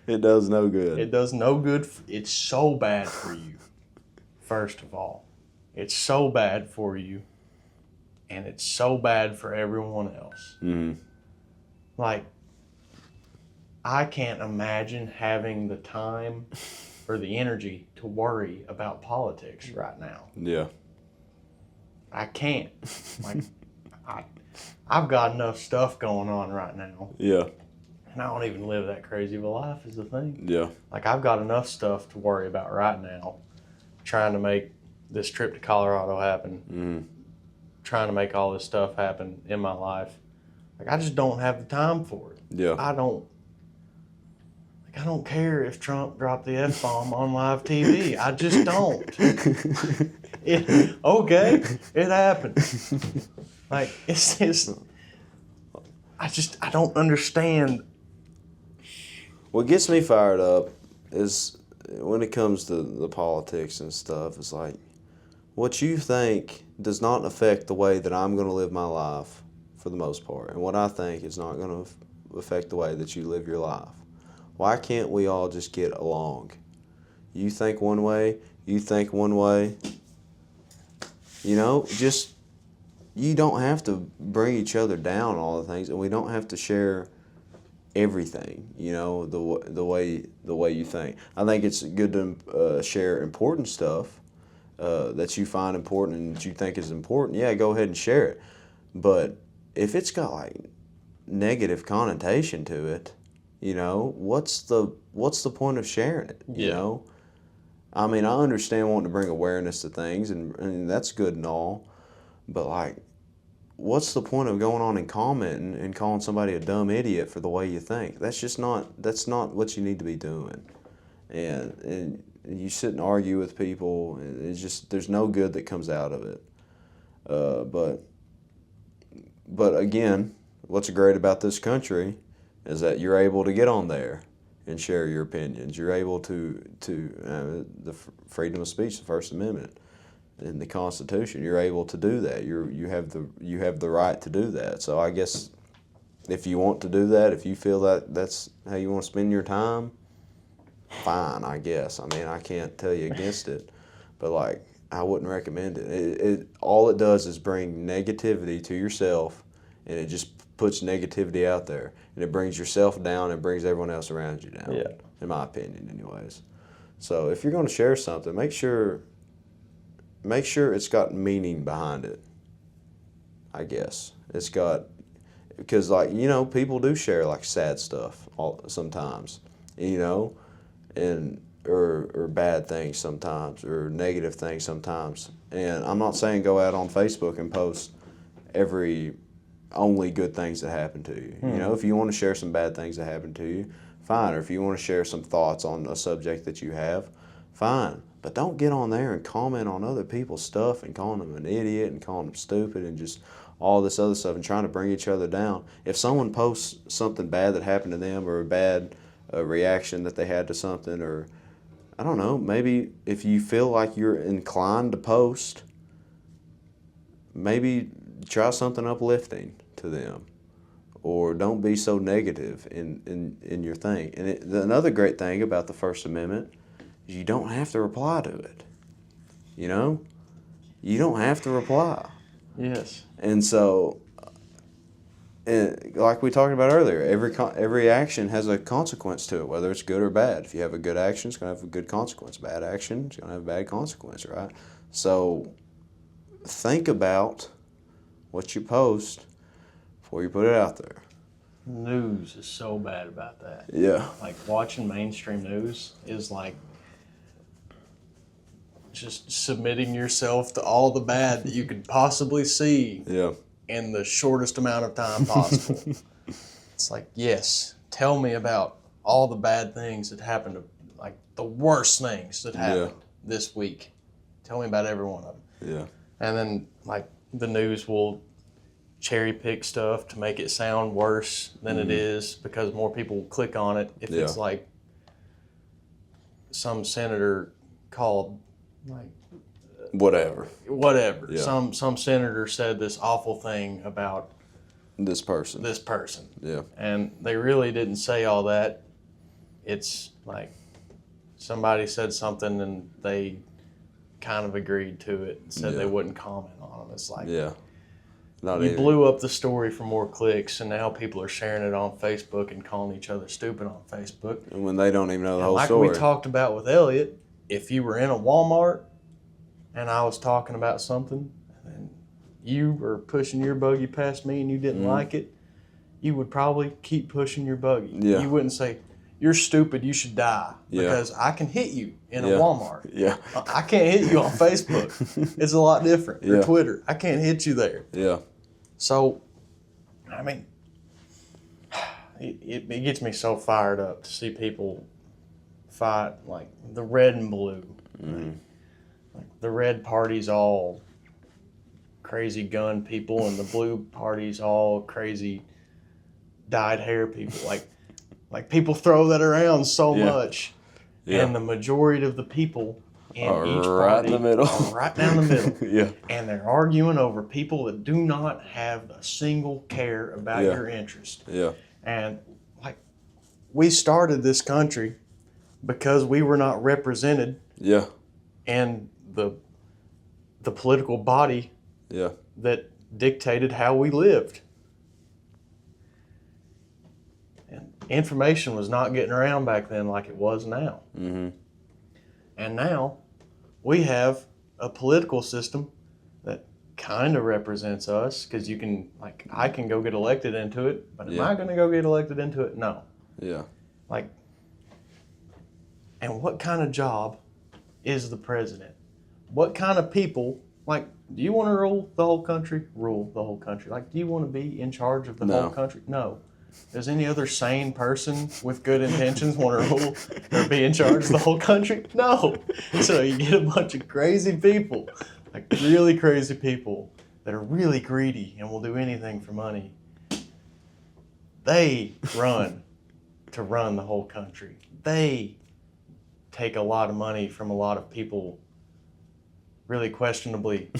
[SPEAKER 2] It does no good.
[SPEAKER 1] It does no good. It's so bad for you, first of all. It's so bad for you, and it's so bad for everyone else.
[SPEAKER 2] Mm-hmm.
[SPEAKER 1] like, I can't imagine having the time or the energy to worry about politics right now.
[SPEAKER 2] Yeah.
[SPEAKER 1] I can't. Like, I've got enough stuff going on right now.
[SPEAKER 2] Yeah.
[SPEAKER 1] And I don't even live that crazy of a life is the thing.
[SPEAKER 2] Yeah.
[SPEAKER 1] Like, I've got enough stuff to worry about right now. Trying to make this trip to Colorado happen. Trying to make all this stuff happen in my life. Like, I just don't have the time for it.
[SPEAKER 2] Yeah.
[SPEAKER 1] I don't care if Trump dropped the F-bomb on live TV. I just don't. Okay, it happened. Like, it's just, I don't understand.
[SPEAKER 2] What gets me fired up is when it comes to the politics and stuff, it's like, what you think does not affect the way that I'm going to live my life for the most part. And what I think is not going to affect the way that you live your life. Why can't we all just get along? You think one way, you think one way. You know, just, you don't have to bring each other down all the things, and we don't have to share everything, you know, the way you think. I think it's good to share important stuff that you find important and that you think is important. Yeah, go ahead and share it. But if it's got like negative connotation to it, you know, what's the point of sharing it? You know, I mean, I understand wanting to bring awareness to things, and that's good and all, but like, what's the point of going on and commenting and calling somebody a dumb idiot for the way you think? That's not what you need to be doing. And you sit and argue with people, and it's just, there's no good that comes out of it. But again, what's great about this country is that you're able to get on there and share your opinions. You're able to the freedom of speech, the First Amendment in the Constitution. You're able to do that. You have the right to do that. So I guess if you want to do that, if you feel that that's how you want to spend your time, fine, I guess. I mean, I can't tell you against it, but like, I wouldn't recommend it. It all it does is bring negativity to yourself, and it just puts negativity out there, and it brings yourself down and brings everyone else around you down.
[SPEAKER 1] Yeah.
[SPEAKER 2] In my opinion, anyways. So if you're going to share something, make sure it's got meaning behind it. I guess it's got, because like, you know, people do share like sad stuff sometimes, you know, and or bad things sometimes, or negative things sometimes. And I'm not saying go out on Facebook and post only good things that happen to you. You know, if you want to share some bad things that happen to you, fine. Or if you want to share some thoughts on a subject that you have, fine. But don't get on there and comment on other people's stuff and calling them an idiot and calling them stupid and just all this other stuff and trying to bring each other down. If someone posts something bad that happened to them, or a bad reaction that they had to something, or I don't know, maybe if you feel like you're inclined to post, maybe try something uplifting to them, or don't be so negative in your thing. And another great thing about the First Amendment is you don't have to reply to it. You know, you don't have to reply.
[SPEAKER 1] Yes.
[SPEAKER 2] And so, like we talked about earlier, every action has a consequence to it, whether it's good or bad. If you have a good action, it's going to have a good consequence. Bad action, it's going to have a bad consequence, right? So think about what you post before you put it out there.
[SPEAKER 1] News is so bad about that.
[SPEAKER 2] Yeah.
[SPEAKER 1] Like, watching mainstream news is like just submitting yourself to all the bad that you could possibly see.
[SPEAKER 2] Yeah.
[SPEAKER 1] In the shortest amount of time possible. It's like, yes, tell me about all the bad things that happened, like the worst things that happened this week. Tell me about every one of them.
[SPEAKER 2] Yeah.
[SPEAKER 1] And then, like, the news will cherry pick stuff to make it sound worse than it is, because more people will click on it. If it's like some senator called, like,
[SPEAKER 2] Whatever.
[SPEAKER 1] Yeah. Some senator said this awful thing about
[SPEAKER 2] this person.
[SPEAKER 1] Yeah. And they really didn't say all that. It's like somebody said something and they kind of agreed to it and said they wouldn't comment on them. It's like, You blew up the story for more clicks, and now people are sharing it on Facebook and calling each other stupid on Facebook.
[SPEAKER 2] And when they don't even know the whole story.
[SPEAKER 1] Like we talked about with Elliot, if you were in a Walmart and I was talking about something and you were pushing your buggy past me and you didn't like it, you would probably keep pushing your buggy.
[SPEAKER 2] Yeah.
[SPEAKER 1] You wouldn't say, "You're stupid, you should die," because I can hit you in a Walmart.
[SPEAKER 2] Yeah.
[SPEAKER 1] I can't hit you on Facebook. It's a lot different. Or Twitter. I can't hit you there.
[SPEAKER 2] Yeah.
[SPEAKER 1] So, I mean, it gets me so fired up to see people fight, like the red and blue. Like the red party's all crazy gun people, and the blue party's all crazy dyed hair people. Like people throw that around so much, and the majority of the people in each party
[SPEAKER 2] in the middle.
[SPEAKER 1] are right down the middle.
[SPEAKER 2] Yeah.
[SPEAKER 1] And they're arguing over people that do not have a single care about your interest.
[SPEAKER 2] Yeah.
[SPEAKER 1] And like we started this country because we were not represented in the political body that dictated how we lived. And information was not getting around back then like it was now.
[SPEAKER 2] Mm-hmm.
[SPEAKER 1] And now we have a political system that kind of represents us, because you can, like, I can go get elected into it, but am I going to go get elected into it? No.
[SPEAKER 2] Yeah.
[SPEAKER 1] Like, and what kind of job is the president? What kind of people, like, do you want to rule the whole country? Rule the whole country. Like, do you want to be in charge of the whole country? No. Does any other sane person with good intentions want to rule or be in charge of the whole country? No. So you get a bunch of crazy people, like really crazy people that are really greedy and will do anything for money. They run to run the whole country. They take a lot of money from a lot of people really questionably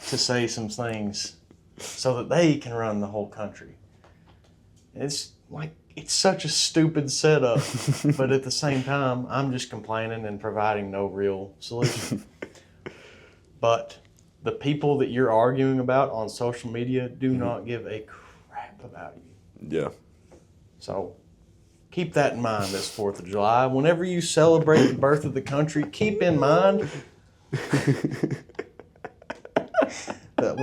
[SPEAKER 1] to say some things so that they can run the whole country. It's like, it's such a stupid setup, but at the same time, I'm just complaining and providing no real solution. But the people that you're arguing about on social media do not give a crap about you.
[SPEAKER 2] Yeah.
[SPEAKER 1] So keep that in mind this 4th of July. Whenever you celebrate the birth of the country, keep in mind that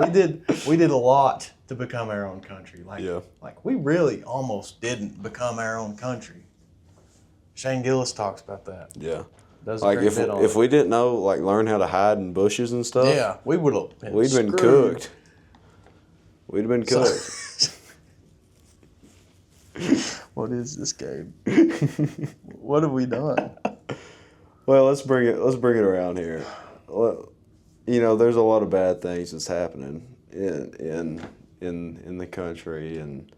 [SPEAKER 1] we did a lot to become our own country. Like we really almost didn't become our own country. Shane Gillis talks about that.
[SPEAKER 2] Yeah.
[SPEAKER 1] Does
[SPEAKER 2] like if we didn't know, like, learn how to hide in bushes and stuff.
[SPEAKER 1] Yeah, we would have been
[SPEAKER 2] We'd been cooked. We'd have been cooked.
[SPEAKER 1] What is this, Gabe? What have we done?
[SPEAKER 2] Well, let's bring it around here. You know, there's a lot of bad things that's happening in the country, and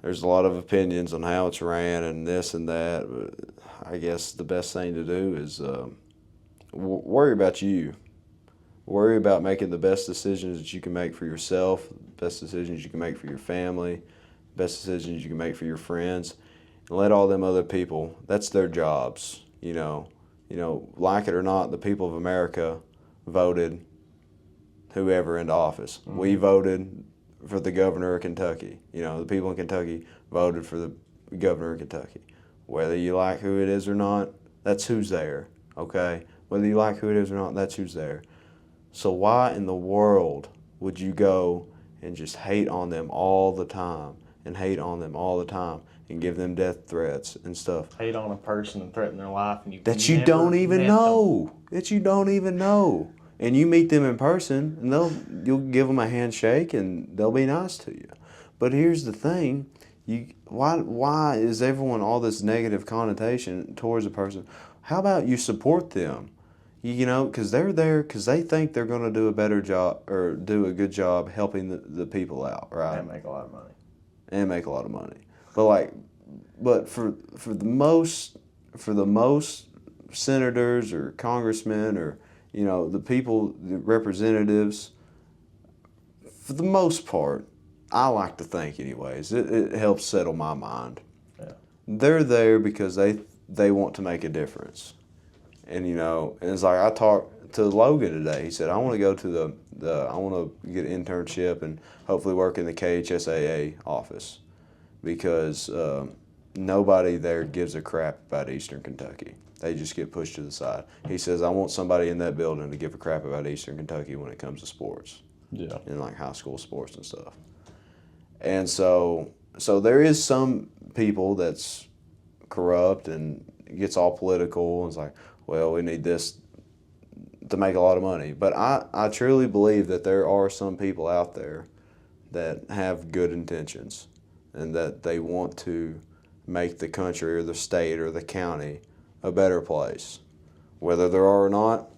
[SPEAKER 2] there's a lot of opinions on how it's ran and this and that. But I guess the best thing to do is worry about you. Worry about making the best decisions that you can make for yourself, best decisions you can make for your family, best decisions you can make for your friends, and let all them other people, that's their jobs. You know, like it or not, the people of America voted whoever into office. Mm-hmm. We voted for the governor of Kentucky. You know, the people in Kentucky voted for the governor of Kentucky. Whether you like who it is or not, that's who's there, okay? Whether you like who it is or not, that's who's there. So why in the world would you go and just hate on them all the time and give them death threats and stuff?
[SPEAKER 1] Hate on a person and threaten their life, and
[SPEAKER 2] that you don't even know. And you meet them in person, and you'll give them a handshake, and they'll be nice to you. But here's the thing: why is everyone all this negative connotation towards a person? How about you support them? You know, because they're there because they think they're going to do a better job or do a good job helping the people out, right?
[SPEAKER 1] And make a lot of money.
[SPEAKER 2] But for the most senators or congressmen or, you know, the people, the representatives, for the most part, I like to think anyways, it helps settle my mind.
[SPEAKER 1] Yeah.
[SPEAKER 2] They're there because they want to make a difference. And, you know, and it's like I talk to Logan today. He said, I want to go to I want to get an internship and hopefully work in the KHSAA office because nobody there gives a crap about Eastern Kentucky. They just get pushed to the side. He says, I want somebody in that building to give a crap about Eastern Kentucky when it comes to sports.
[SPEAKER 1] Yeah.
[SPEAKER 2] In like high school sports and stuff. And so there is some people that's corrupt and gets all political and it's like, well, we need this to make a lot of money. But I truly believe that there are some people out there that have good intentions and that they want to make the country or the state or the county a better place. Whether there are or not,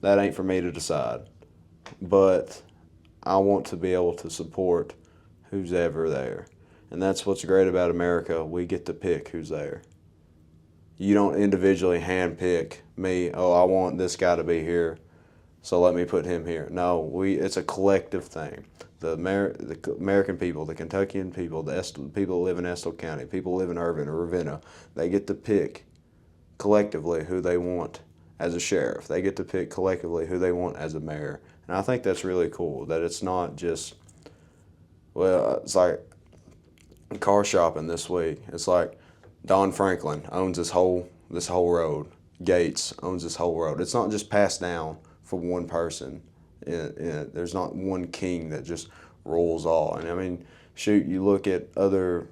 [SPEAKER 2] that ain't for me to decide. But I want to be able to support who's ever there. And that's what's great about America. We get to pick who's there. You don't individually handpick me, oh, I want this guy to be here, so let me put him here. No, it's a collective thing. The American people, the Kentuckian people, the people who live in Estill County, people who live in Irvin or Ravenna, they get to pick collectively who they want as a sheriff. They get to pick collectively who they want as a mayor. And I think that's really cool, that it's not just, well, it's like car shopping this week. It's like Don Franklin owns this whole road. Gates owns this whole road. It's not just passed down for one person. There's not one king that just rules all. And I mean, shoot, you look at other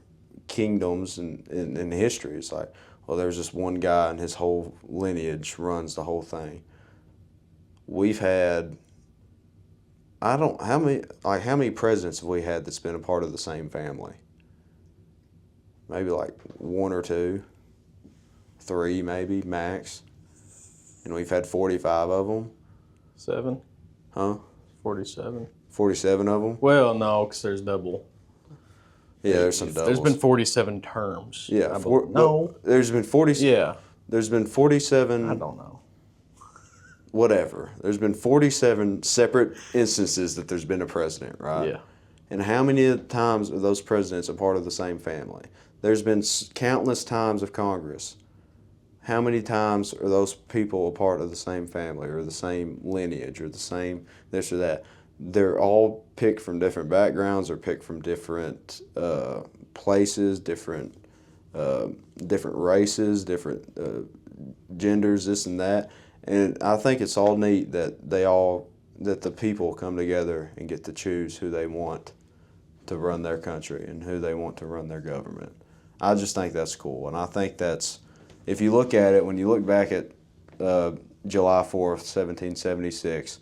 [SPEAKER 2] kingdoms in history, it's like, well, there's just one guy and his whole lineage runs the whole thing. We've had, how many presidents have we had that's been a part of the same family? Maybe like 1 or 2, 3 maybe, max. And we've had 45 of them.
[SPEAKER 1] 7?
[SPEAKER 2] Huh?
[SPEAKER 1] 47.
[SPEAKER 2] 47 of them?
[SPEAKER 1] Well, no, because there's double.
[SPEAKER 2] Yeah, there's some doubles.
[SPEAKER 1] There's been 47 terms.
[SPEAKER 2] Yeah.
[SPEAKER 1] No.
[SPEAKER 2] There's been 40.
[SPEAKER 1] Yeah.
[SPEAKER 2] There's been 47.
[SPEAKER 1] I don't know.
[SPEAKER 2] Whatever. There's been 47 separate instances that there's been a president, right?
[SPEAKER 1] Yeah.
[SPEAKER 2] And how many times are those presidents a part of the same family? There's been countless times of Congress. How many times are those people a part of the same family or the same lineage or the same this or that? They're all picked from different backgrounds or picked from different places, different races, different genders, this and that. And I think it's all neat that that the people come together and get to choose who they want to run their country and who they want to run their government. I just think that's cool. And I think that's, if you look at it, when you look back at July 4th, 1776,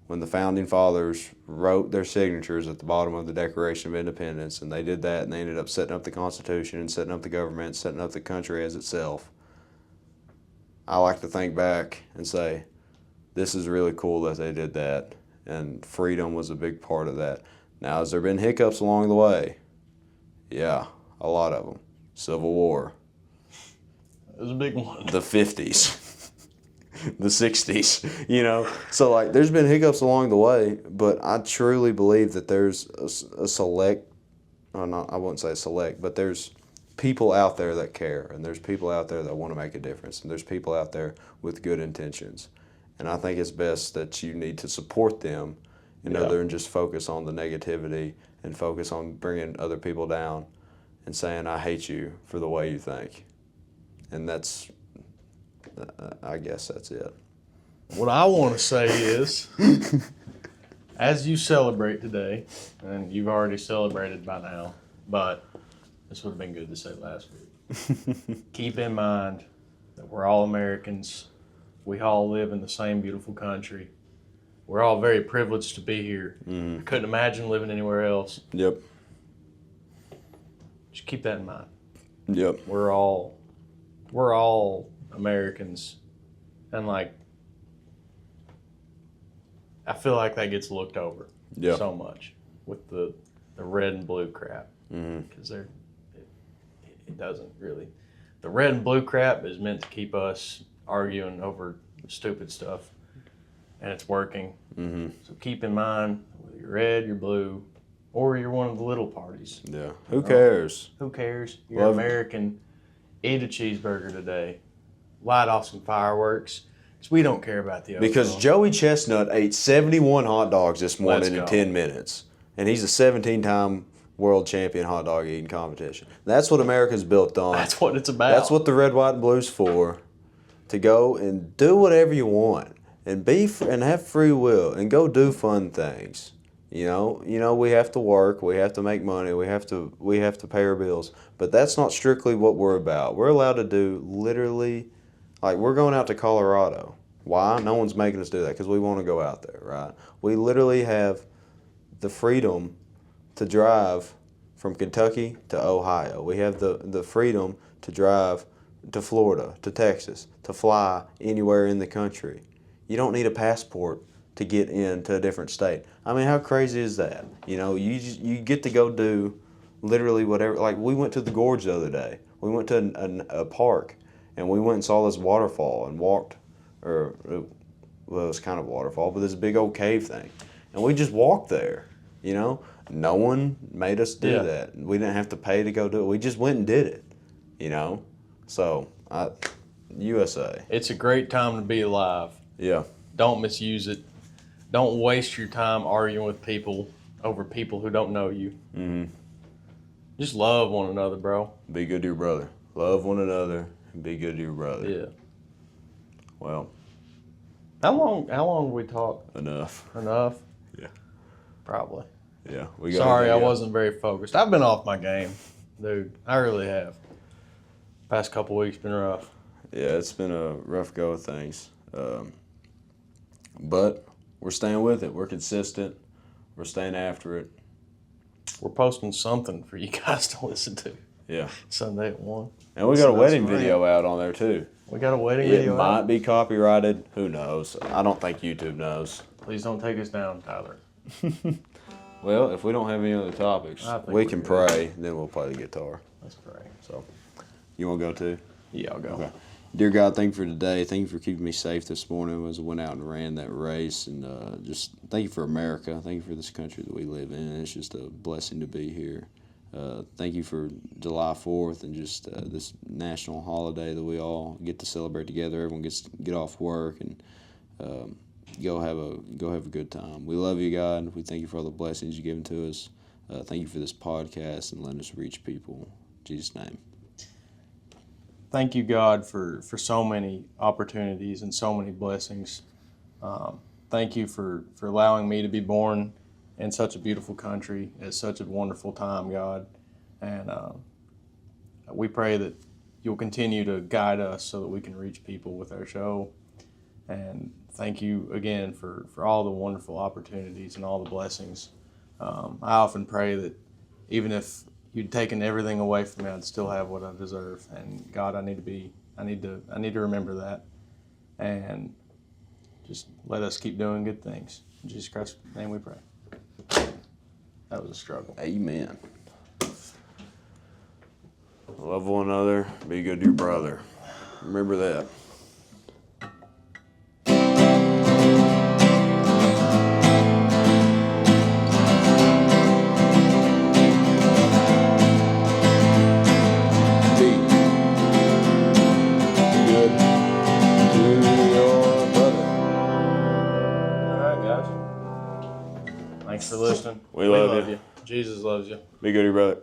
[SPEAKER 2] when the Founding Fathers wrote their signatures at the bottom of the Declaration of Independence, and they did that, and they ended up setting up the Constitution and setting up the government, setting up the country as itself, I like to think back and say, this is really cool that they did that, and freedom was a big part of that. Now, has there been hiccups along the way? Yeah, a lot of them. Civil War.
[SPEAKER 1] It was a big one.
[SPEAKER 2] The 50s. The 60s, you know? So, like, there's been hiccups along the way, but I truly believe that there's a select, or not, I wouldn't say select, but there's people out there that care, and there's people out there that want to make a difference, and there's people out there with good intentions. And I think it's best that you need to support them other than just focus on the negativity and focus on bringing other people down and saying, I hate you for the way you think. And that's, I guess that's it.
[SPEAKER 1] What I want to say is, as you celebrate today, and you've already celebrated by now, but this would have been good to say last week. Keep in mind that we're all Americans. We all live in the same beautiful country. We're all very privileged to be here. I couldn't imagine living anywhere else.
[SPEAKER 2] Yep.
[SPEAKER 1] Just keep that in mind.
[SPEAKER 2] Yep.
[SPEAKER 1] We're all Americans, and like, I feel like that gets looked over so much with the red and blue crap, because it doesn't really. The red and blue crap is meant to keep us arguing over stupid stuff, and it's working. So keep in mind, whether you're red, you're blue, or you're one of the little parties.
[SPEAKER 2] Yeah. Who cares?
[SPEAKER 1] Who cares? You're American. Eat a cheeseburger today. Light off some fireworks. 'Cause we don't care about the overall.
[SPEAKER 2] Because Joey Chestnut ate 71 hot dogs this morning in
[SPEAKER 1] go.
[SPEAKER 2] 10 minutes. And he's a 17-time world champion hot dog eating competition. That's what America's built on.
[SPEAKER 1] That's what it's about.
[SPEAKER 2] That's what the red, white, and blue's for. To go and do whatever you want and and have free will and go do fun things. You know, we have to work, we have to make money, we have to pay our bills. But that's not strictly what we're about. We're allowed to do literally, like we're going out to Colorado. Why? No one's making us do that because we want to go out there, right? We literally have the freedom to drive from Kentucky to Ohio. We have the freedom to drive to Florida, to Texas, to fly anywhere in the country. You don't need a passport to get into a different state. I mean, how crazy is that? You know, you get to go do literally whatever. Like we went to the gorge the other day. We went to a park and we went and saw this waterfall and walked, well, it was kind of a waterfall, but this big old cave thing. And we just walked there, you know. No one made us do that. We didn't have to pay to go do it. We just went and did it, you know. So, USA.
[SPEAKER 1] It's a great time to be alive.
[SPEAKER 2] Yeah.
[SPEAKER 1] Don't misuse it. Don't waste your time arguing with people over people who don't know you.
[SPEAKER 2] Mm-hmm.
[SPEAKER 1] Just love one another, bro.
[SPEAKER 2] Be good to your brother. Love one another and be good to your brother.
[SPEAKER 1] Yeah.
[SPEAKER 2] Well.
[SPEAKER 1] How long have we talked?
[SPEAKER 2] Enough.
[SPEAKER 1] Enough?
[SPEAKER 2] Yeah.
[SPEAKER 1] Probably.
[SPEAKER 2] Yeah.
[SPEAKER 1] Sorry, I wasn't very focused. I've been off my game, dude. I really have. Past couple weeks been rough.
[SPEAKER 2] Yeah, it's been a rough go of things. But we're staying with it. We're consistent. We're staying after it.
[SPEAKER 1] We're posting something for you guys to listen to.
[SPEAKER 2] Yeah.
[SPEAKER 1] Sunday at 1.
[SPEAKER 2] And we got a wedding video out on there too.
[SPEAKER 1] We got a wedding video
[SPEAKER 2] out? It might be copyrighted. Who knows? I don't think YouTube knows.
[SPEAKER 1] Please don't take us down, Tyler.
[SPEAKER 2] Well, if we don't have any other topics, we can pray, then we'll play the guitar.
[SPEAKER 1] Let's pray.
[SPEAKER 2] So, you want to go too?
[SPEAKER 1] Yeah, I'll go. Okay.
[SPEAKER 2] Dear God, thank you for today. Thank you for keeping me safe this morning as I went out and ran that race. And just thank you for America. Thank you for this country that we live in. It's just a blessing to be here. Thank you for July 4th and just this national holiday that we all get to celebrate together. Everyone gets to get off work and go have a good time. We love you, God. We thank you for all the blessings you've given to us. Thank you for this podcast and letting us reach people. In Jesus' name.
[SPEAKER 1] Thank you, God, for so many opportunities and so many blessings. Thank you for allowing me to be born in such a beautiful country at such a wonderful time, God. And we pray that you'll continue to guide us so that we can reach people with our show. And thank you again for all the wonderful opportunities and all the blessings. I often pray that even if you'd taken everything away from me, I'd still have what I deserve. And God, I need to remember that. And just let us keep doing good things. In Jesus Christ's name we pray. That was a struggle.
[SPEAKER 2] Amen. Love one another. Be good to your brother. Remember that.
[SPEAKER 1] Thanks for listening.
[SPEAKER 2] We love you.
[SPEAKER 1] Jesus loves you.
[SPEAKER 2] Be good to your brother.